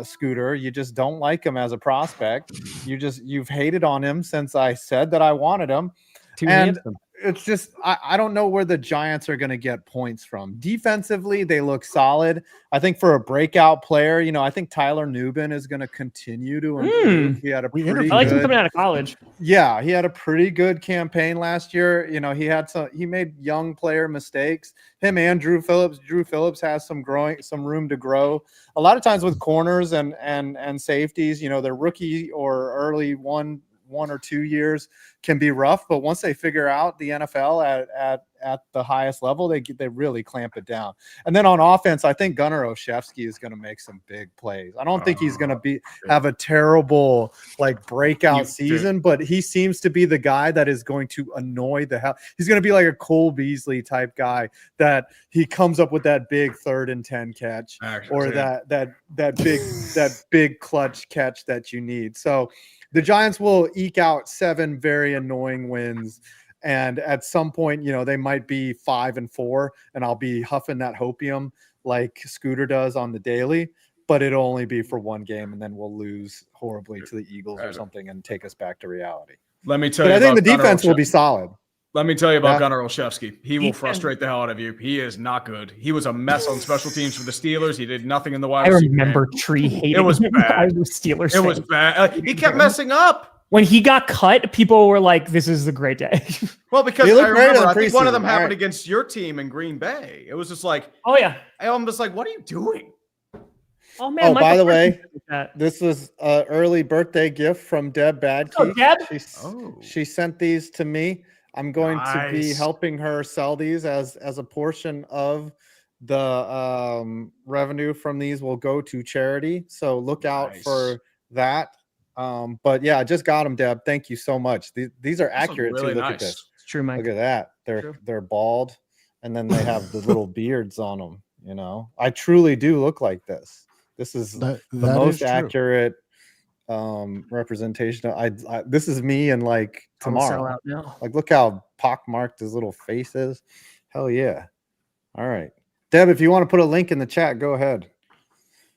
Scooter. You just don't like him as a prospect. You've hated on him since I said that I wanted him. Too handsome. It's just I don't know where the Giants are going to get points from. Defensively, they look solid. I think for a breakout player, I think Tyler Nubin is going to continue to improve. He had a pretty I like him coming out of college. Yeah, he had a pretty good campaign last year. He made young player mistakes. Him and Drew Phillips. Drew Phillips has some room to grow. A lot of times with corners and safeties, their rookie or early one or 2 years can be rough, but once they figure out the NFL at the highest level, they really clamp it down. And then on offense, I think Gunnar Olszewski is going to make some big plays. I don't think he's going to have a terrible breakout season, but he seems to be the guy that is going to annoy the hell. He's going to be like a Cole Beasley type guy that he comes up with that big 3rd and 10 catch, or that big clutch catch that you need. So the Giants will eke out 7 very annoying wins. And at some point, they might be 5-4, and I'll be huffing that hopium like Scooter does on the daily, but it'll only be for one game, and then we'll lose horribly to the Eagles or something and take us back to reality. Let me tell you. But I think the defense will be solid. Let me tell you about Gunnar Olszewski. He will frustrate the hell out of you. He is not good. He was a mess on special teams for the Steelers. He did nothing in the wide receiver game. I remember Tree hating it was bad. The Steelers. It was bad. He kept messing up. When he got cut, people were like, "This is a great day." Well, because I remember, I think one of them happened against your team in Green Bay. It was just like, oh yeah, I'm just like, what are you doing? Oh man! By the way, this was an early birthday gift from Deb Badkey. Oh, Deb. She sent these to me. I'm going to be helping her sell these as a portion of the revenue from these will go to charity. So look out for that. But yeah, I just got them, Deb. Thank you so much. These are accurate really too. Look nice. at this. It's true, Mike. Look at that. They're bald, and then they have the little beards on them. I truly do look like this. This is the most accurate representation. This is me and tomorrow. Look how pockmarked his little face is. Hell yeah. All right, Deb, if you want to put a link in the chat, go ahead.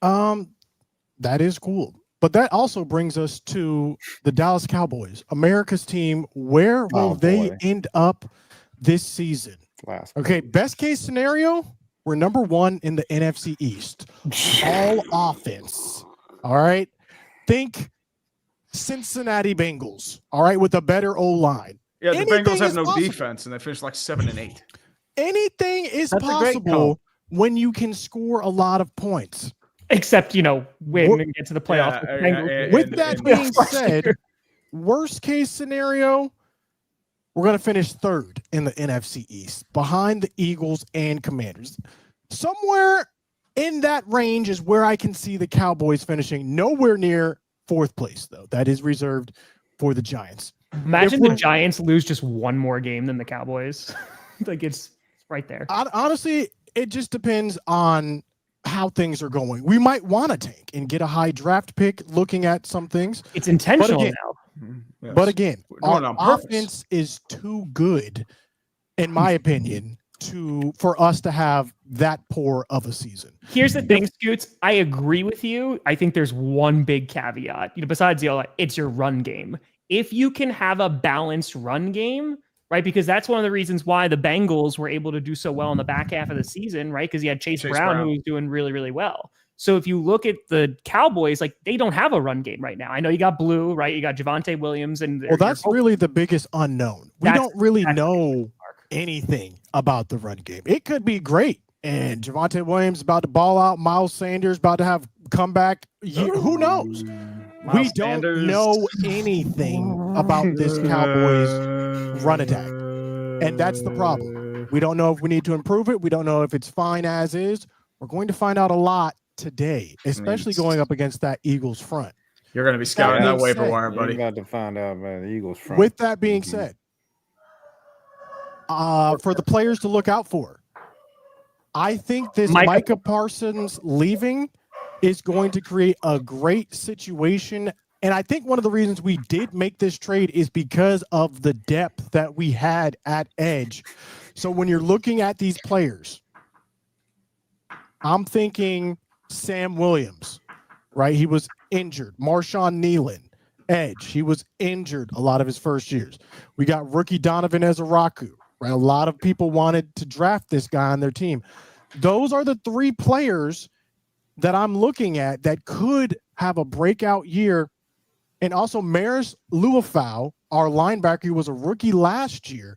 That is cool. But that also brings us to the Dallas Cowboys, America's team. Where will they end up this season? Okay, best case scenario, we're number 1 in the NFC East. All offense. All right. Think Cincinnati Bengals. All right, with a better O-line. Yeah, the Bengals have no defense, and they finished 7-8. Anything is possible when you can score a lot of points. Except, win and get to the playoffs. With that being said, worst case scenario, we're going to finish 3rd in the NFC East, behind the Eagles and Commanders. Somewhere in that range is where I can see the Cowboys finishing. Nowhere near 4th place, though. That is reserved for the Giants. Imagine the Giants lose just one more game than the Cowboys. It's right there. Honestly, it just depends on how things are going. We might want to tank and get a high draft pick looking at some things. It's intentional now. Yes. But again, our offense is too good, in my opinion, for us to have that poor of a season. Here's the thing, Scoots. I agree with you. I think there's one big caveat. Besides it's your run game. If you can have a balanced run game, right? Because that's one of the reasons why the Bengals were able to do so well in the back half of the season, right? Because you had Chase Brown, who was doing really, really well. So if you look at the Cowboys, they don't have a run game right now. I know you got Blue, right? You got Javonte Williams, and that's really the biggest unknown. We don't really know anything about the run game. It could be great, and Javonte Williams about to ball out. Miles Sanders about to have comeback. Who knows? We don't know anything about this Cowboys run attack, and that's the problem. We don't know if we need to improve it. We don't know if it's fine as is. We're going to find out a lot today, especially going up against that Eagles front. You're going to be scouting that waiver wire, buddy. You're about to find out about the Eagles front. With that being said, for the players to look out for, I think this Micah Parsons leaving is going to create a great situation. And I think one of the reasons we did make this trade is because of the depth that we had at edge. So when you're looking at these players, I'm thinking Sam Williams, right? He was injured. Marshawn Nealon, edge. He was injured a lot of his first years. We got rookie Donovan Ezaraku, right? A lot of people wanted to draft this guy on their team. Those are the three players that I'm looking at that could have a breakout year. And also Maris Luafau, our linebacker, who was a rookie last year,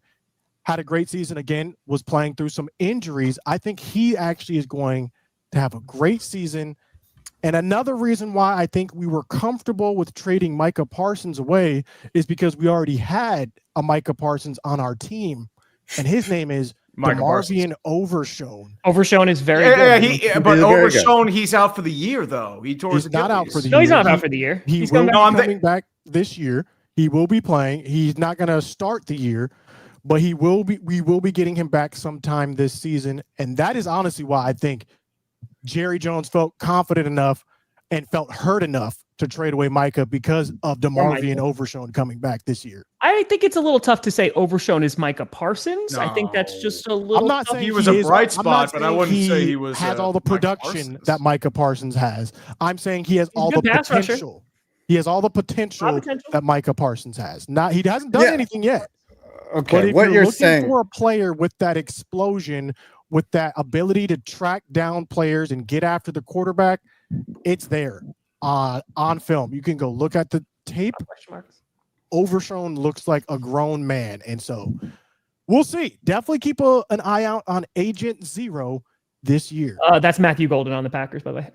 had a great season again, was playing through some injuries. I think he actually is going to have a great season. And another reason why I think we were comfortable with trading Micah Parsons away is because we already had a Micah Parsons on our team, and his name is DeMarvion Overshown. Overshown is very good. But Overshown, he's out for the year, though. He's not out for the year. No, he's not out for the year. He's will be coming back this year. He will be playing. He's not going to start the year, but we will be getting him back sometime this season. And that is honestly why I think Jerry Jones felt confident enough and felt hurt enough to trade away Micah because of DeMarvion Overshown coming back this year. I think it's a little tough to say Overshown is Micah Parsons. No. I think that's just a little. I'm not saying he was a bright spot, but I wouldn't say he has all the production that Micah Parsons has. I'm saying he has all the potential. He has all the potential that Micah Parsons has. He hasn't done anything yet. Okay, but if what you're saying for a player with that explosion, with that ability to track down players and get after the quarterback, it's there on film. You can go look at the tape. Overshown looks like a grown man, and so we'll see. Definitely keep an eye out on Agent Zero this year. That's Matthew Golden on the Packers, by the way.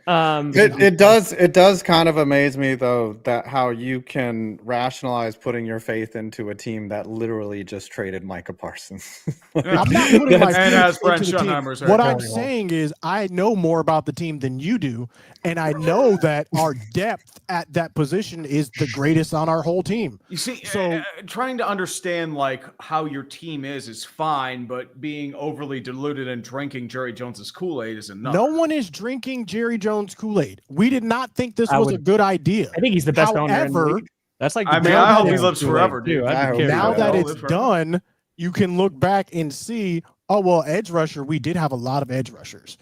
It does kind of amaze me though that how you can rationalize putting your faith into a team that literally just traded Micah Parsons. I'm not putting my faith into the team. What I'm saying is I know more about the team than you do, and I know that our depth at that position is the greatest on our whole team. You see, so trying to understand like how your team is fine, but being overly diluted and drinking Jerry Jones's Kool-Aid is enough. No one is drinking Jerry Jones Kool-Aid. We did not think this was a good idea. I think he's the best owner in the league. That's like I hope he lives forever, dude. Now that it's done, you can look back and see, oh, well, edge rusher, we did have a lot of edge rushers.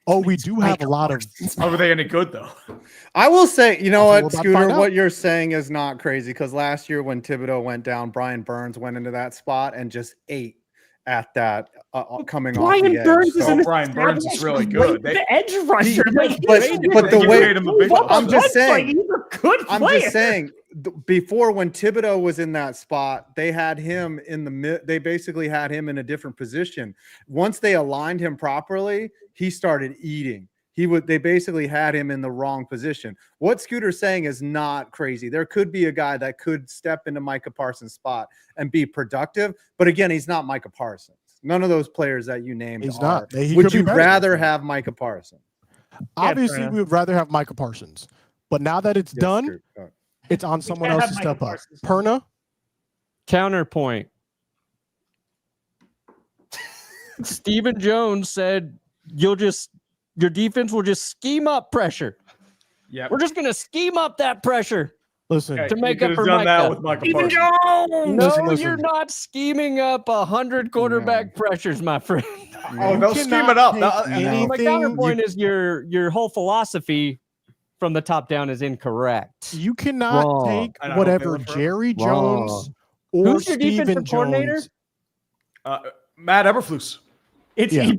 Oh, we do have a lot of. Are they any good, though? I will say, you know what, Scooter, what you're saying is not crazy because last year when Thibodeau went down, Brian Burns went into that spot and just ate at that coming off the edge. Brian Burns is really good. The edge rusher. But the way I'm just saying, before when Thibodeau was in that spot, they had him in the they basically had him in a different position. Once they aligned him properly, he started eating. They basically had him in the wrong position. What Scooter's saying is not crazy. There could be a guy that could step into Micah Parsons' spot and be productive, but again, he's not Micah Parsons. None of those players that you named he's are. Not. He would you rather have Micah Parsons? Obviously, we would rather have Micah Parsons, but now that it's done, it's on someone else to step up. Perna? Counterpoint. Stephen Jones said, your defense will just scheme up pressure. Yeah, we're just going to scheme up that pressure. Listen, Okay, to make you up could for have done that Micah. with Michael Stephen Parsons. Jones. No, Listen. you're not scheming up 100 quarterback pressures, my friend. Oh, they'll scheme it up. My counterpoint is your whole philosophy from the top down is incorrect. You cannot Wrong. take And I hope they whatever live forever. Jerry Wrong. Jones or Who's your Stephen defensive coordinator? Jones. Matt Eberflus. It's Yeah. Hey,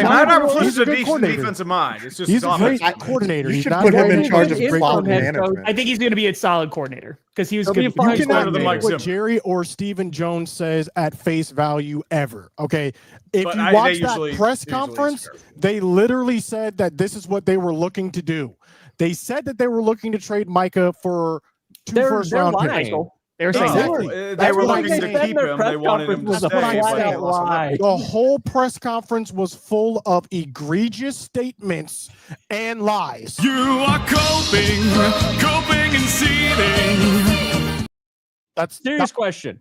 Matt Eberflus he's is a a good decent coordinator. defensive mind. It's just He's his a great offense. coordinator. You He's should not put a him in head charge coach. of Interim clock head coach. management. I think he's going to be a solid coordinator because he was He'll good. be You fine. better cannot than take Mike what Zimmer. Jerry or Stephen Jones says at face value ever. Okay, if But you they watch usually- that press usually conference, scare. they literally said that this is what they were looking to do. They said that they were looking to trade Micah for 2 They're first-round lying. picks. They were saying Exactly. They That's were what I'm looking to saying. keep him. They wanted him to Was stay. a flat but they out lost him. lie. The whole press conference was full of egregious statements and lies. You are coping and seething. That's Serious question.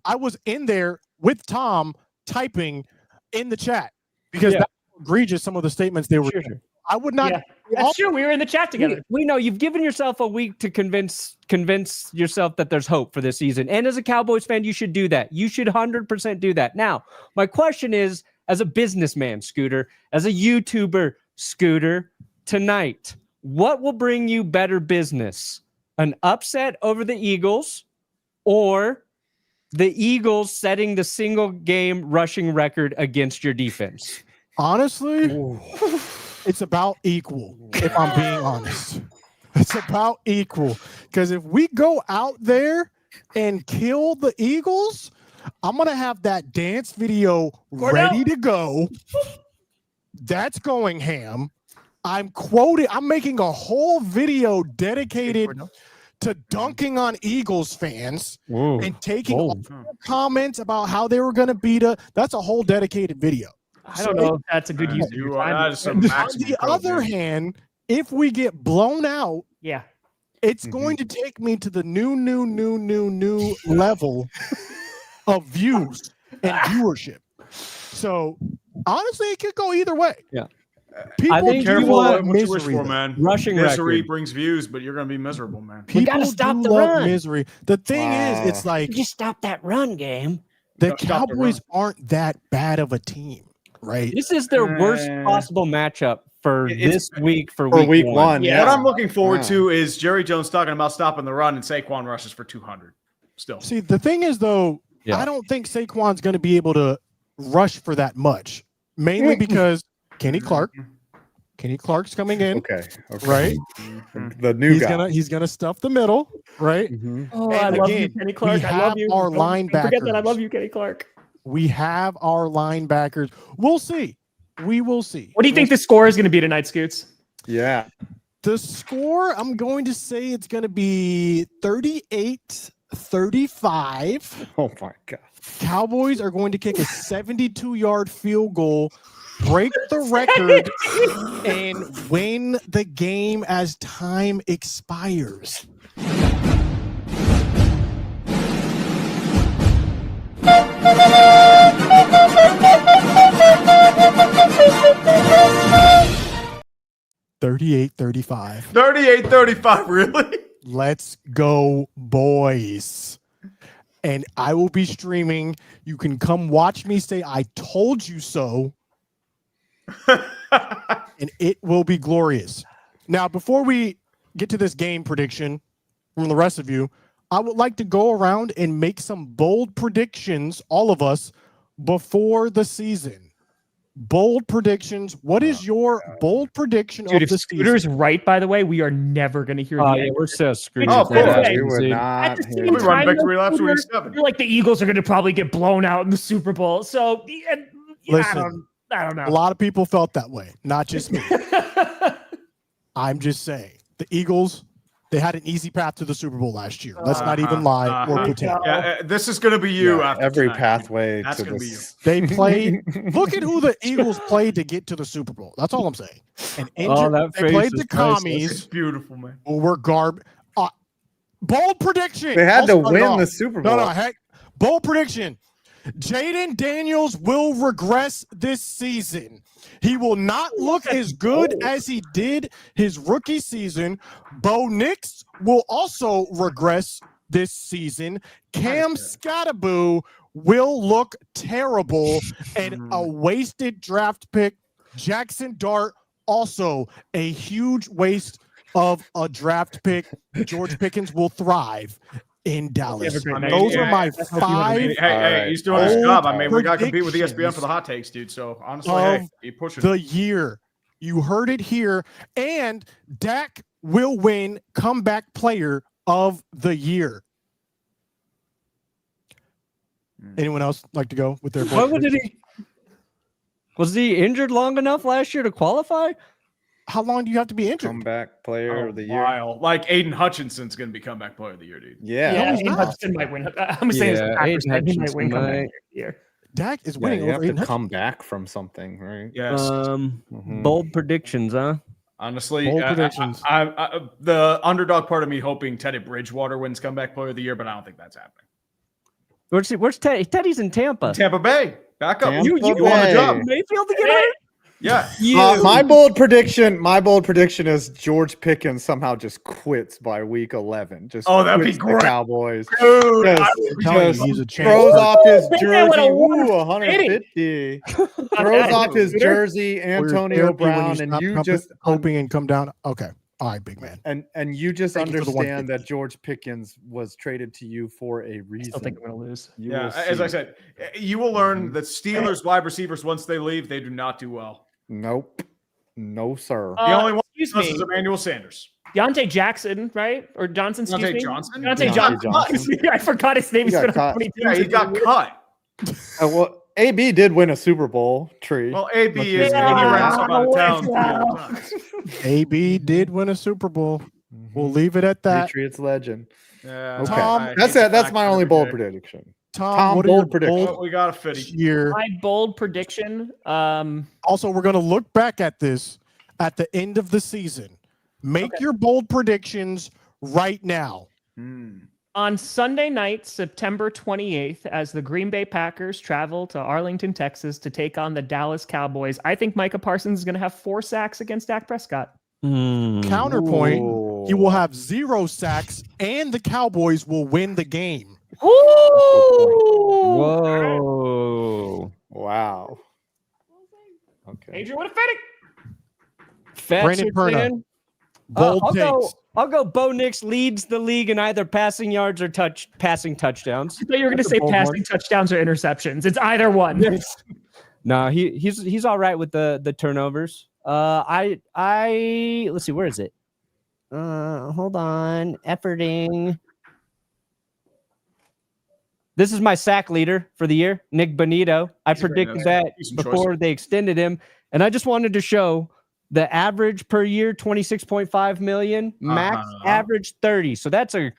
I was in there with Tom typing in the chat because Yeah. that's how egregious some of the statements they were. Sure. I would not. Yeah, that's true. We were in the chat together. We know you've given yourself a week to convince yourself that there's hope for this season. And as a Cowboys fan, you should do that. You should 100% do that. Now, my question is, as a businessman, Scooter, as a YouTuber, Scooter, tonight, what will bring you better business? An upset over the Eagles or the Eagles setting the single game rushing record against your defense? Honestly, it's about equal. If I'm being honest, it's about equal. Because if we go out there and kill the Eagles, I'm gonna have that dance video ready to go. That's going ham. I'm making a whole video dedicated to dunking on Eagles fans and taking all the comments about how they were going to beat us. That's a whole dedicated video. I don't know if that's a good use of your time. That is some On maximum the code, other man. hand, if we get blown out, Yeah. it's going to take me to the new level of views and viewership. So honestly, it could go either way. Yeah. People I think do Careful love what you wish misery. for, man. Rushing Misery record. brings views, but you're going to be miserable, man. We People gotta stop do the love run. misery. The thing is, it's like Just stop that run game. the Stop the run. Cowboys aren't that bad of a team, right? This is their worst possible matchup for It's- this week for week one. one. Yeah. What I'm looking forward Yeah. to is Jerry Jones talking about stopping the run and Saquon rushes for 200. Still. See, the thing is, though, Yeah. I don't think Saquon's going to be able to rush for that much, mainly because Kenny Clark's coming in, Okay. right? The new He's guy. gonna stuff the middle, right? Mhm. Oh, And I love you, again, Kenny Clark. we I love have you. our Don't forget that I linebackers. love you, Kenny Clark. We have our linebackers. We'll see. We will see. What do you think the score is going to be tonight, Scoots? Yeah. The score, I'm going to say it's going to be 38-35. Oh my God. Cowboys are going to kick a 72-yard field goal, break the record, and win the game as time expires. $38-35. 38-35, really? Let's go, boys. And I will be streaming. You can come watch me say, I told you so. And it will be glorious. Now, before we get to this game prediction from the rest of you, I would like to go around and make some bold predictions, all of us, before the season. Bold predictions. What is your bold prediction Dude, of if the Scooter's season? right, by the way, we are never going to hear the Oh, end. yeah, we're so screwed. Oh, with of course. that. We would Dude. not At the hear same We that. run time, victory though, laps Scooter, week 7. I feel like the Eagles are going to probably get blown out in the Super Bowl. So, Listen, I don't know. a lot of people felt that way, not just me. I'm just saying. The Eagles, they had an easy path to the Super Bowl last year. Let's not even lie or pretend. Yeah, this is going to be you. Yeah, after every tonight. pathway That's to gonna be you. this. They played. Look at who the Eagles played to get to the Super Bowl. That's all I'm saying. And that they face played is the It's commies beautiful, man. who were garbage. Bold prediction. They had I'll to start it win off. the Super Bowl. No, heck. Bold prediction. Jaden Daniels will regress this season. He will not look as good as he did his rookie season. Bo Nix will also regress this season. Cam Scattaboo will look terrible, and a wasted draft pick. Jackson Dart, also a huge waste of a draft pick. George Pickens will thrive in Dallas. Those are my 5. Hey, he's doing his job. I mean, we got to compete with ESPN for the hot takes, dude. So honestly, hey, he pushing the year. You heard it here. And Dak will win comeback player of the year. Anyone else like to go with their board? Was he injured long enough last year to qualify? How long do you have to be injured? Comeback player of the year. While. Like Aiden Hutchinson's going to be comeback player of the year, dude. Yeah. Aiden Hutchinson might win. I'm saying he might win comeback player of the year. Dak is winning you over have to Aiden come back from something, right? Yes. Bold predictions, huh? Honestly, Bold predictions. I the underdog part of me hoping Teddy Bridgewater wins comeback player of the year, but I don't think that's happening. Where's Teddy? Teddy's in Tampa. Tampa Bay. Back up. You Tampa won the job. Bay. Mayfield to get hurt? Yeah. My bold prediction is George Pickens somehow just quits by week 11. Just that'd be quits the great. Cowboys. Dude, Just he's a chance. throws off his Big jersey. man with a Ooh, 150. 150. Throws off his jersey, Antonio Brown, and you just hoping and come down. Okay. All right, big man. and you just Thank you for the understand 150. that George Pickens was traded to you for a I reason. still think I'm going to lose. You yeah, will as I see. said, you will learn that Steelers wide receivers, once they leave, they do not do well. Nope. No, sir. The only one Excuse who does me. is Emmanuel Sanders. Deontay Jackson, right? Or Johnson, excuse Deontay me? Johnson? Deontay Deontay Johnson. I forgot his name. He He's got been caught. on 22. Yeah, he got cut. Well, AB did win a Super Bowl. Tree. Well, AB is Yeah. he ran some out of town. Wow. 3 times. AB did win a Super Bowl. We'll leave it at that. Patriots legend. Yeah, Okay, Tom, I that's hate it. the That's fact my that only every bold day- prediction. Tom, What are your bold prediction? Well, we got a fitty. year? My bold prediction. Also, we're going to look back at this at the end of the season. Make your bold predictions right now. On Sunday night, September 28th, as the Green Bay Packers travel to Arlington, Texas to take on the Dallas Cowboys, I think Micah Parsons is going to have 4 sacks against Dak Prescott. Counterpoint, Ooh. he will have 0 sacks, and the Cowboys will win the game. Whoa. Wow. Okay. Adrian, what a fitting. Brandon Perna. Bold takes. I'll go Bo Nix leads the league in either passing yards or passing touchdowns. I thought you were going to say passing touchdowns or interceptions. It's either one. No, he's all right with the turnovers. Let's see, where is it? Hold on. Efforting. This is my sack leader for the year, Nick Bonito. I predicted that before they extended him, and I just wanted to show the average per year 26.5 million, max average 30. So that's a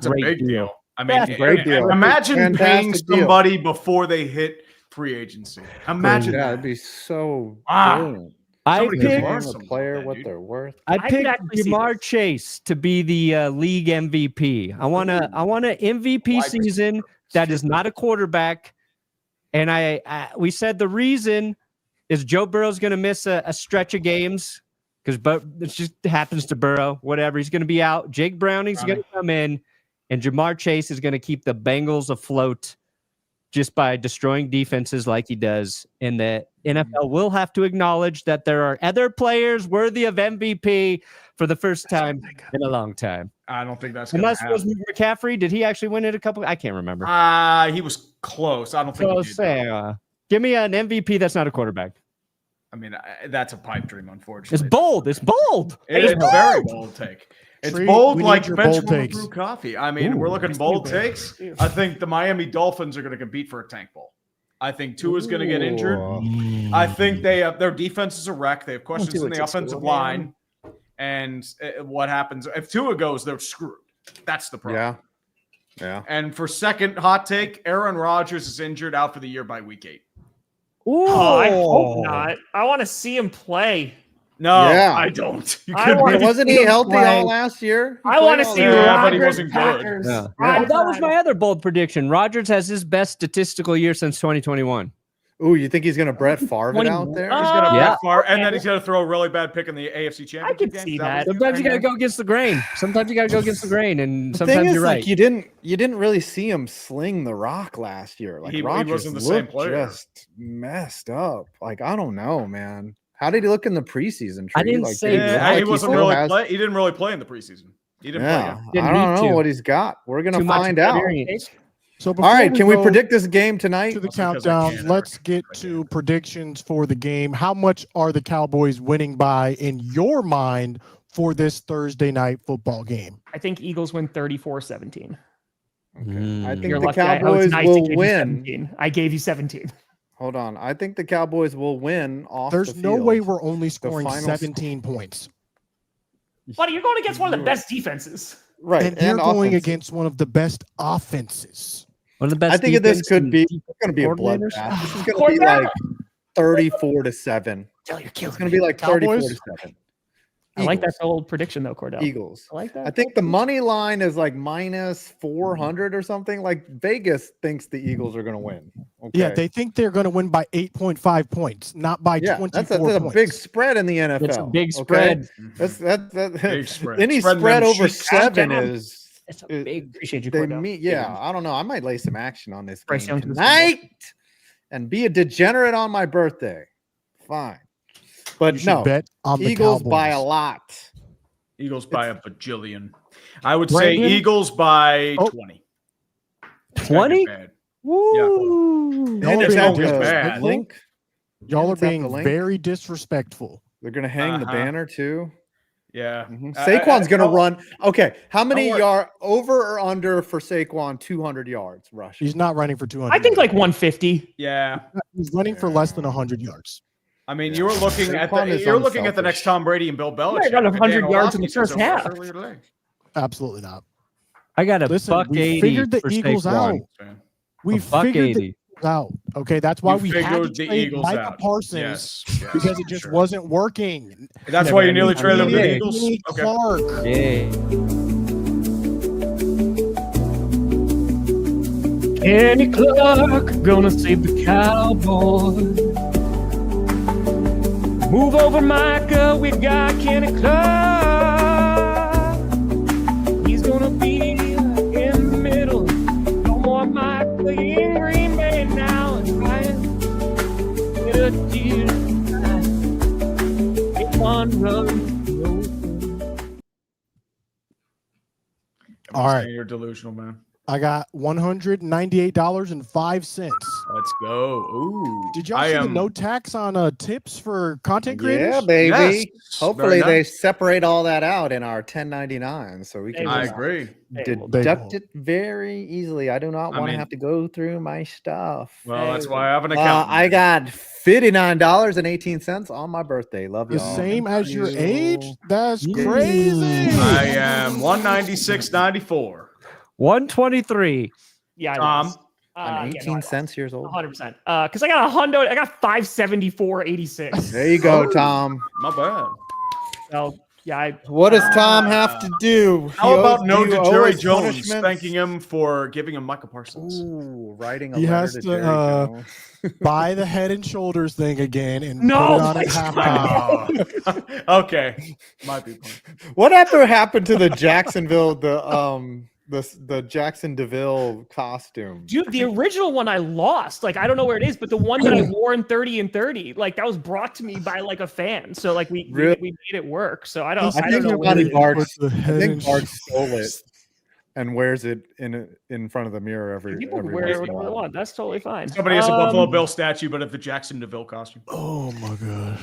great big deal. I mean, That's a great deal. Imagine paying Fantastic deal. somebody before they hit free agency. Imagine Yeah, that. it'd be so Ah. brilliant. I Somebody could picked learn Learn something the player about that, what dude. they're worth. I could picked actually see Jamar this. Chase to be the league MVP. I want an MVP Wide season that is not a quarterback. And we said the reason is Joe Burrow's going to miss a stretch of games because it just happens to Burrow. Whatever, he's going to be out. Jake Browning's going to come in, and Jamar Chase is going to keep the Bengals afloat just by destroying defenses like he does. And the NFL will have to acknowledge that there are other players worthy of MVP for the first time in a long time. I don't think that's going to Unless it was happen. McCaffrey. Did he actually win it a couple? I can't remember. He was close. I don't think he So did. say, give me an MVP that's not a quarterback. I mean, that's a pipe dream, unfortunately. It's bold. It's bold. It's a very bold take. It's Tree, bold we need like your bench bold warmer takes. brew coffee. I mean, we're looking bold takes. I think the Miami Dolphins are going to compete for a tank bowl. I think Tua's going to get injured. I think their defense is a wreck. They have questions in the offensive line. And what happens if Tua goes, they're screwed. That's the problem. Yeah. And for second hot take, Aaron Rodgers is injured out for the year by week 8. Oh, I hope not. I want to see him play. No, Yeah. I don't. You I couldn't want- be- Wasn't he healthy play. all last year? He I want to played all see year. Yeah, but he Rodgers wasn't good. Packers. Yeah. Prime Oh, that was time. my other bold prediction. Rodgers has his best statistical year since 2021. Ooh, you think he's gonna Brett Favre it out there? He's gonna Yeah. Brett Favre, and then okay. he's gonna throw a really bad pick in the AFC Championship I could game. see Is that. what Sometimes you you're gotta saying? go against the grain. Sometimes you gotta go against the grain, and The sometimes thing is, you're right. like, you didn't really see him sling the rock last year. Like He Rodgers wasn't the same looked player. just messed up. Like I don't know, man. How did he look in the preseason? I Tree? didn't Like, say did that. look Yeah, like he wasn't still really has- play. He didn't really play in the preseason. He didn't Yeah, play. Didn't I don't need know to. what he's got. We're gonna Too much find out. experience. So All before right, can we go predict this game tonight? to the That's because I countdown? can't. Let's get to predictions for the game. How much are the Cowboys winning by in your mind for this Thursday night football game? I think Eagles win 34-17. Okay. I think You're the lucky. I was Cowboys nice to will give you win. 17. I gave you 17. Hold on. I think the Cowboys will win off There's the no field. way we're only scoring final 17 points. Buddy, you're going against one of the best defenses. right. And you're going offense. against one of the best offenses. One of the best. I think this defense could and be defensive it's gonna be a coordinators. bloodbath. This is gonna be Cordell. like 34-7. Tell you're killing It's gonna be like Cowboys? 34-7. I like that Eagles. old prediction though, Cordell. Eagles. I like that. I think the money line is like minus 400 or something. Like Vegas thinks the Eagles are going to win. Okay. Yeah, they think they're going to win by 8.5 points, not by 24 that's a points. big spread in the NFL. It's a big okay? spread. That's Big spread. any Spreading spread them over cheeks. 7 Goddamn. is It's a it- big. Appreciate you, they Cordell. meet. Yeah, I don't know. I might lay some action on this Bryce game Young to the Super Bowl. tonight and be a degenerate on my birthday. Fine, but You should no, bet on the Eagles Cowboys. by a lot. Eagles by a bajillion. I would say Brandon? Eagles by Oh. 20. 20? Bad. Woo! Y'all are it's being always bad. disrespectful. Link. Y'all are It's at the being link. very disrespectful. They're gonna hang the Uh-huh. banner too. Yeah. Saquon's gonna run. Okay, how many worry. yard over or under for Saquon? 200 yards rushing. He's not running for 200. I think like 150. Yeah. He's running for less than 100 yards. I mean, you were looking at Saquon is you're looking at the unselfish. next Tom Brady and Bill Belichick. might run and 100 Dan yards in the Orlovsky said first so half. earlier today. Absolutely not. I got a Listen, buck we 80 figured the for Eagles Saquon. out. We A buck figured the 80. Eagles out. Okay, that's why You we had to figured the trade Eagles Micah out. Parsons Yes, yes, because it just sure. wasn't working. That's why you nearly I traded him to mean, the yeah. Eagles. Kenny Okay. Clark. Yeah. Kenny Clark gonna save the Cowboys. Move over, Micah. We got Kenny Clark. He's gonna be in the middle. No more Micah in Green Bay now. And Ryan, get a deal. Get one run. All right. You're delusional, man. I got $198.05. Let's go. Ooh. Did y'all see the no tax on tips for content creators? Yeah, baby. Yes. Hopefully Very they nice. separate all that out in our 1099 so we can They I just agree. deduct it very easily. I do not I want to mean- have to go through my stuff. Well, that's why I have an account. I got $59.18 on my birthday. Love The y'all. same as your you. age? That's Yeah. crazy. I am 196.94. 123. Yeah, I Tom, was. I'm 18 cents years old. 100%. Because I got a hundo. I got 574.86. There you go, Tom. My bad. So yeah, What does Tom have to do? How He about owes- no do to you owe Jerry us Jones punishments? spanking him for giving him Micah Parsons? Ooh, writing a He letter has to to, Jerry Jones. Buy the Head and Shoulders thing again and No, put it on at halftime. Okay. Might be fun. Whatever happened to the Jacksonville, the Jackson DeVille costume? dude, the original one I lost. Like I don't know where it is, but the one that I wore in 30 and 30, like that was brought to me by like a fan. So like we Really? made it work. So I don't I know think where Ronnie it is. Bart- With the I Head think and Bart Shoulders. stole it and wears it in front of the mirror every People can every wear once in a whatever they while. want. That's totally fine. Somebody has a Buffalo Bill statue, but of the Jackson DeVille costume. Oh my gosh.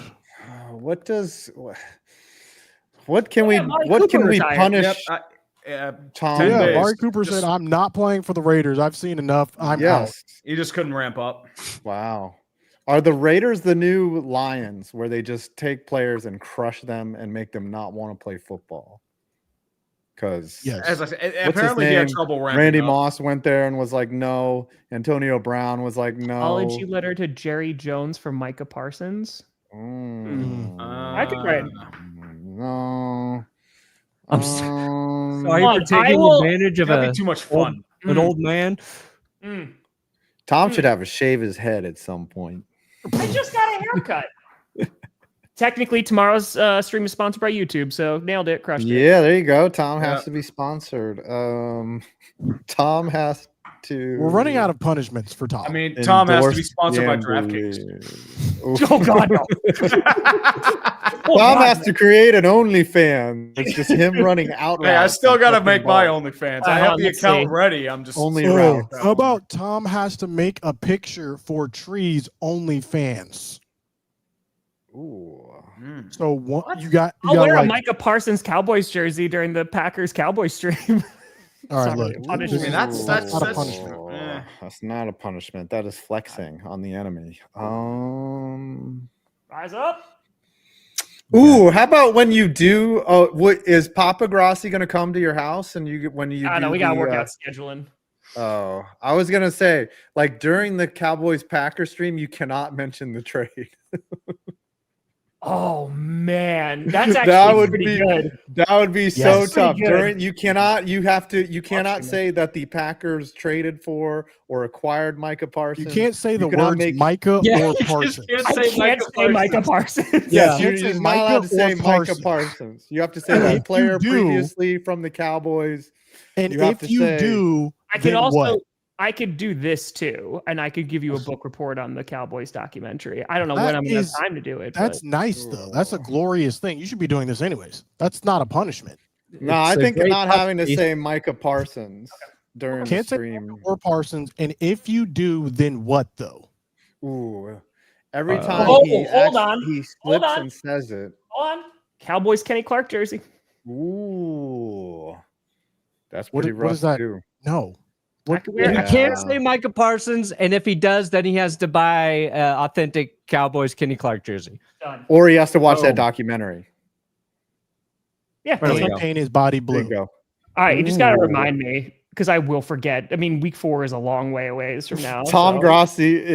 What can we Yeah, Amari what can Cooper we retired. punish Tom? 10 Yeah, days. Amari Cooper Just- said, I'm not playing for the Raiders. I've seen enough. I'm out. Yes. He just couldn't ramp up. Wow. Are the Raiders the new Lions where they just take players and crush them and make them not want to play football? Because Yes. As I said, his apparently he had name? trouble ramping Randy up. Moss went there and was like, no. Antonio Brown was like, no. Apology letter to Jerry Jones for Micah Parsons. I could write. No. I'm sorry Come on, for taking advantage of That'd be too much fun. an old man. Tom should have a shave his head at some point. I just got a haircut. Technically, tomorrow's stream is sponsored by YouTube, so nailed it, crushed it. Yeah, there you go. Tom has to be sponsored. Tom has to. We're running out of punishments for Tom. I mean, Tom has to be sponsored by Gambling. DraftKings. Oh God, no. Tom has to create an OnlyFans. It's just him running out. Hey, I still got to make my OnlyFans. I have the account ready. I'm just Only how about Tom has to make a picture for Tree's OnlyFans? Ooh. So what you got? I'll wear a Micah Parsons Cowboys jersey during the Packers Cowboys stream. All right, look. I mean, that's not a punishment. That's not a punishment. That is flexing on the enemy. Rise up. Ooh, how about when you do? What is Papa Graci going to come to your house and you when you? I do know we got the, workout scheduling. Oh, I was gonna say like during the Cowboys Packers stream, you cannot mention the trade. Oh man, that's actually pretty good. That would be so tough. Good. You cannot say that the Packers traded for or acquired Micah Parsons. You can't say the words Micah or Parsons. I can't say Micah Parsons. Yeah, you're not allowed to say Micah Parsons. You have to say that player previously from the Cowboys. And if you do, I can also. I could do this too, and I could give you a book report on the Cowboys documentary. I don't know when I'm going to have time to do it. That's nice, though. That's a glorious thing. You should be doing this anyways. That's not a punishment. No, I think not having to say Micah Parsons during the stream. Or Parsons, and if you do, then what though? Ooh, every time he slips and says it. Hold on, Cowboys Kenny Clark jersey. Ooh, that's pretty rough. What is that? Too. No. You can't say Micah Parsons, and if he does, then he has to buy authentic Cowboys Kenny Clark jersey. Done. Or he has to watch that documentary. Yeah, paint his body blue. There you go. All right, you just got to remind me because I will forget. I mean, week 4 is a long way away from now. Tom Graci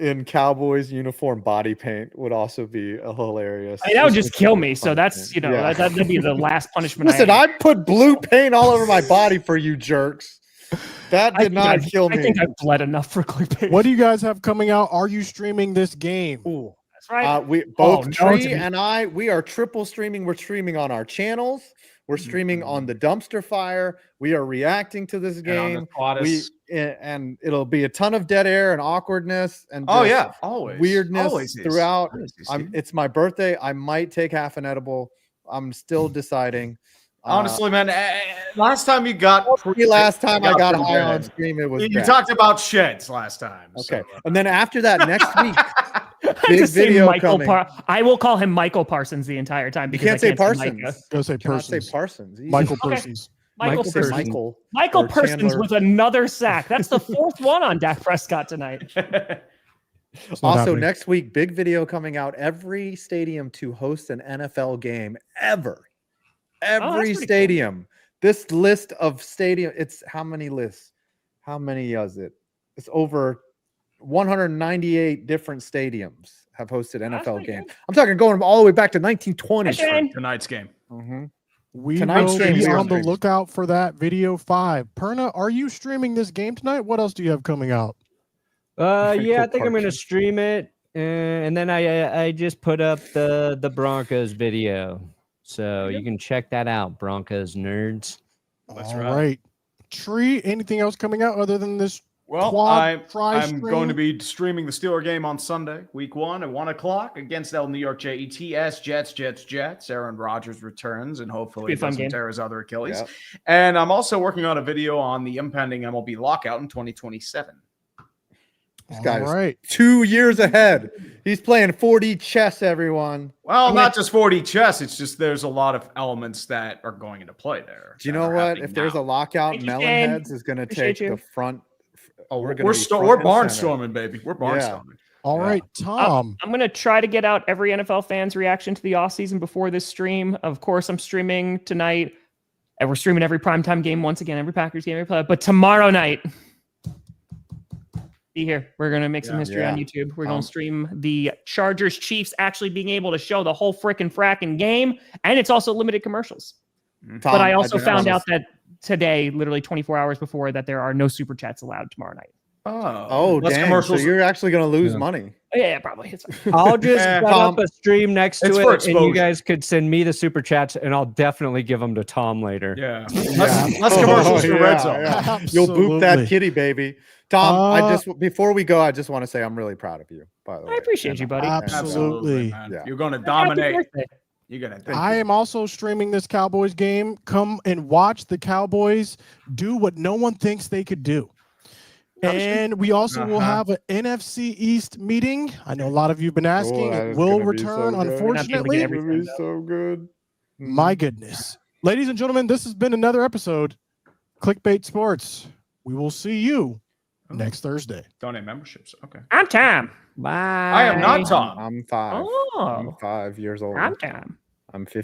in Cowboys uniform body paint would also be a hilarious. I mean, that would just kill me. So that's that'd be the last punishment. Listen, I put blue paint all over my body for you jerks. That did not kill me. I think I bled enough for clickbait. What do you guys have coming out? Are you streaming this game? Ooh, that's right. We both Tree and I. We are triple streaming. We're streaming on our channels. We're streaming on the Dumpster Fire. We are reacting to this game. And it'll be a ton of dead air and awkwardness and always weirdness throughout. It's my birthday. I might take half an edible. I'm still deciding. Honestly, man, last time I got high on stream, it was you talked about sheds last time. Okay, and then after that, next week, big video coming. I will call him Michael Parsons the entire time because you can't say Parsons. Go say Parsons. Say Parsons. Michael Parsons. Michael Parsons with another sack. That's the 4th one on Dak Prescott tonight. Also, next week, big video coming out. Every stadium to host an NFL game ever. Every stadium. Cool. This list of stadium, it's how many lists? How many is it? It's over 198 different stadiums have hosted NFL games. I'm talking going all the way back to 1920. Tonight's game. We will be on the lookout for that video 5. Perna, are you streaming this game tonight? What else do you have coming out? Yeah, I think I'm going to stream it. And then I just put up the Broncos video. So you can check that out, Broncos nerds. That's right. Tree, anything else coming out other than this? Well, I'm going to be streaming the Steeler game on Sunday, week 1 at 1 o'clock against the New York Jets. Jets. Aaron Rodgers returns and hopefully he doesn't tear his other Achilles. Yep. And I'm also working on a video on the impending MLB lockout in 2027. This guy's 2 years ahead. He's playing 4D chess, everyone. Well, not just 4D chess. It's just there's a lot of elements that are going into play there. Do you know what? If there's a lockout, Melonheads is going to take the front. Oh, we're barnstorming, baby. We're barnstorming. Yeah. All right, Tom. I'm going to try to get out every NFL fan's reaction to the offseason before this stream. Of course, I'm streaming tonight. And we're streaming every primetime game once again, every Packers game, every play. But tomorrow night, Be here. We're going to make some history on YouTube. We're going to stream the Chargers Chiefs actually being able to show the whole fracking game. And it's also limited commercials. Tom, but I also found out that today, literally 24 hours before, that there are no super chats allowed tomorrow night. Oh, dang. So you're actually going to lose money. Yeah, probably. It's I'll just set up a stream next to it, and you guys could send me the super chats, and I'll definitely give them to Tom later. Yeah. Less commercials for Red Zone. Yeah. You'll boop that kitty, baby. Tom, before we go, I just want to say I'm really proud of you, by the way. I appreciate you, buddy. Absolutely. Yeah. You're going to dominate. I am also streaming this Cowboys game. Come and watch the Cowboys do what no one thinks they could do. And we also will have an NFC East meeting. I know a lot of you have been asking. It will return, unfortunately. It's going to be so good. My goodness. Ladies and gentlemen, this has been another episode, Clickbait Sports. We will see you next Thursday. Donate memberships. Okay. I'm Tom. Bye. I am not Tom. I'm 5. Oh. I'm 5 years old. I'm Tom. I'm 50.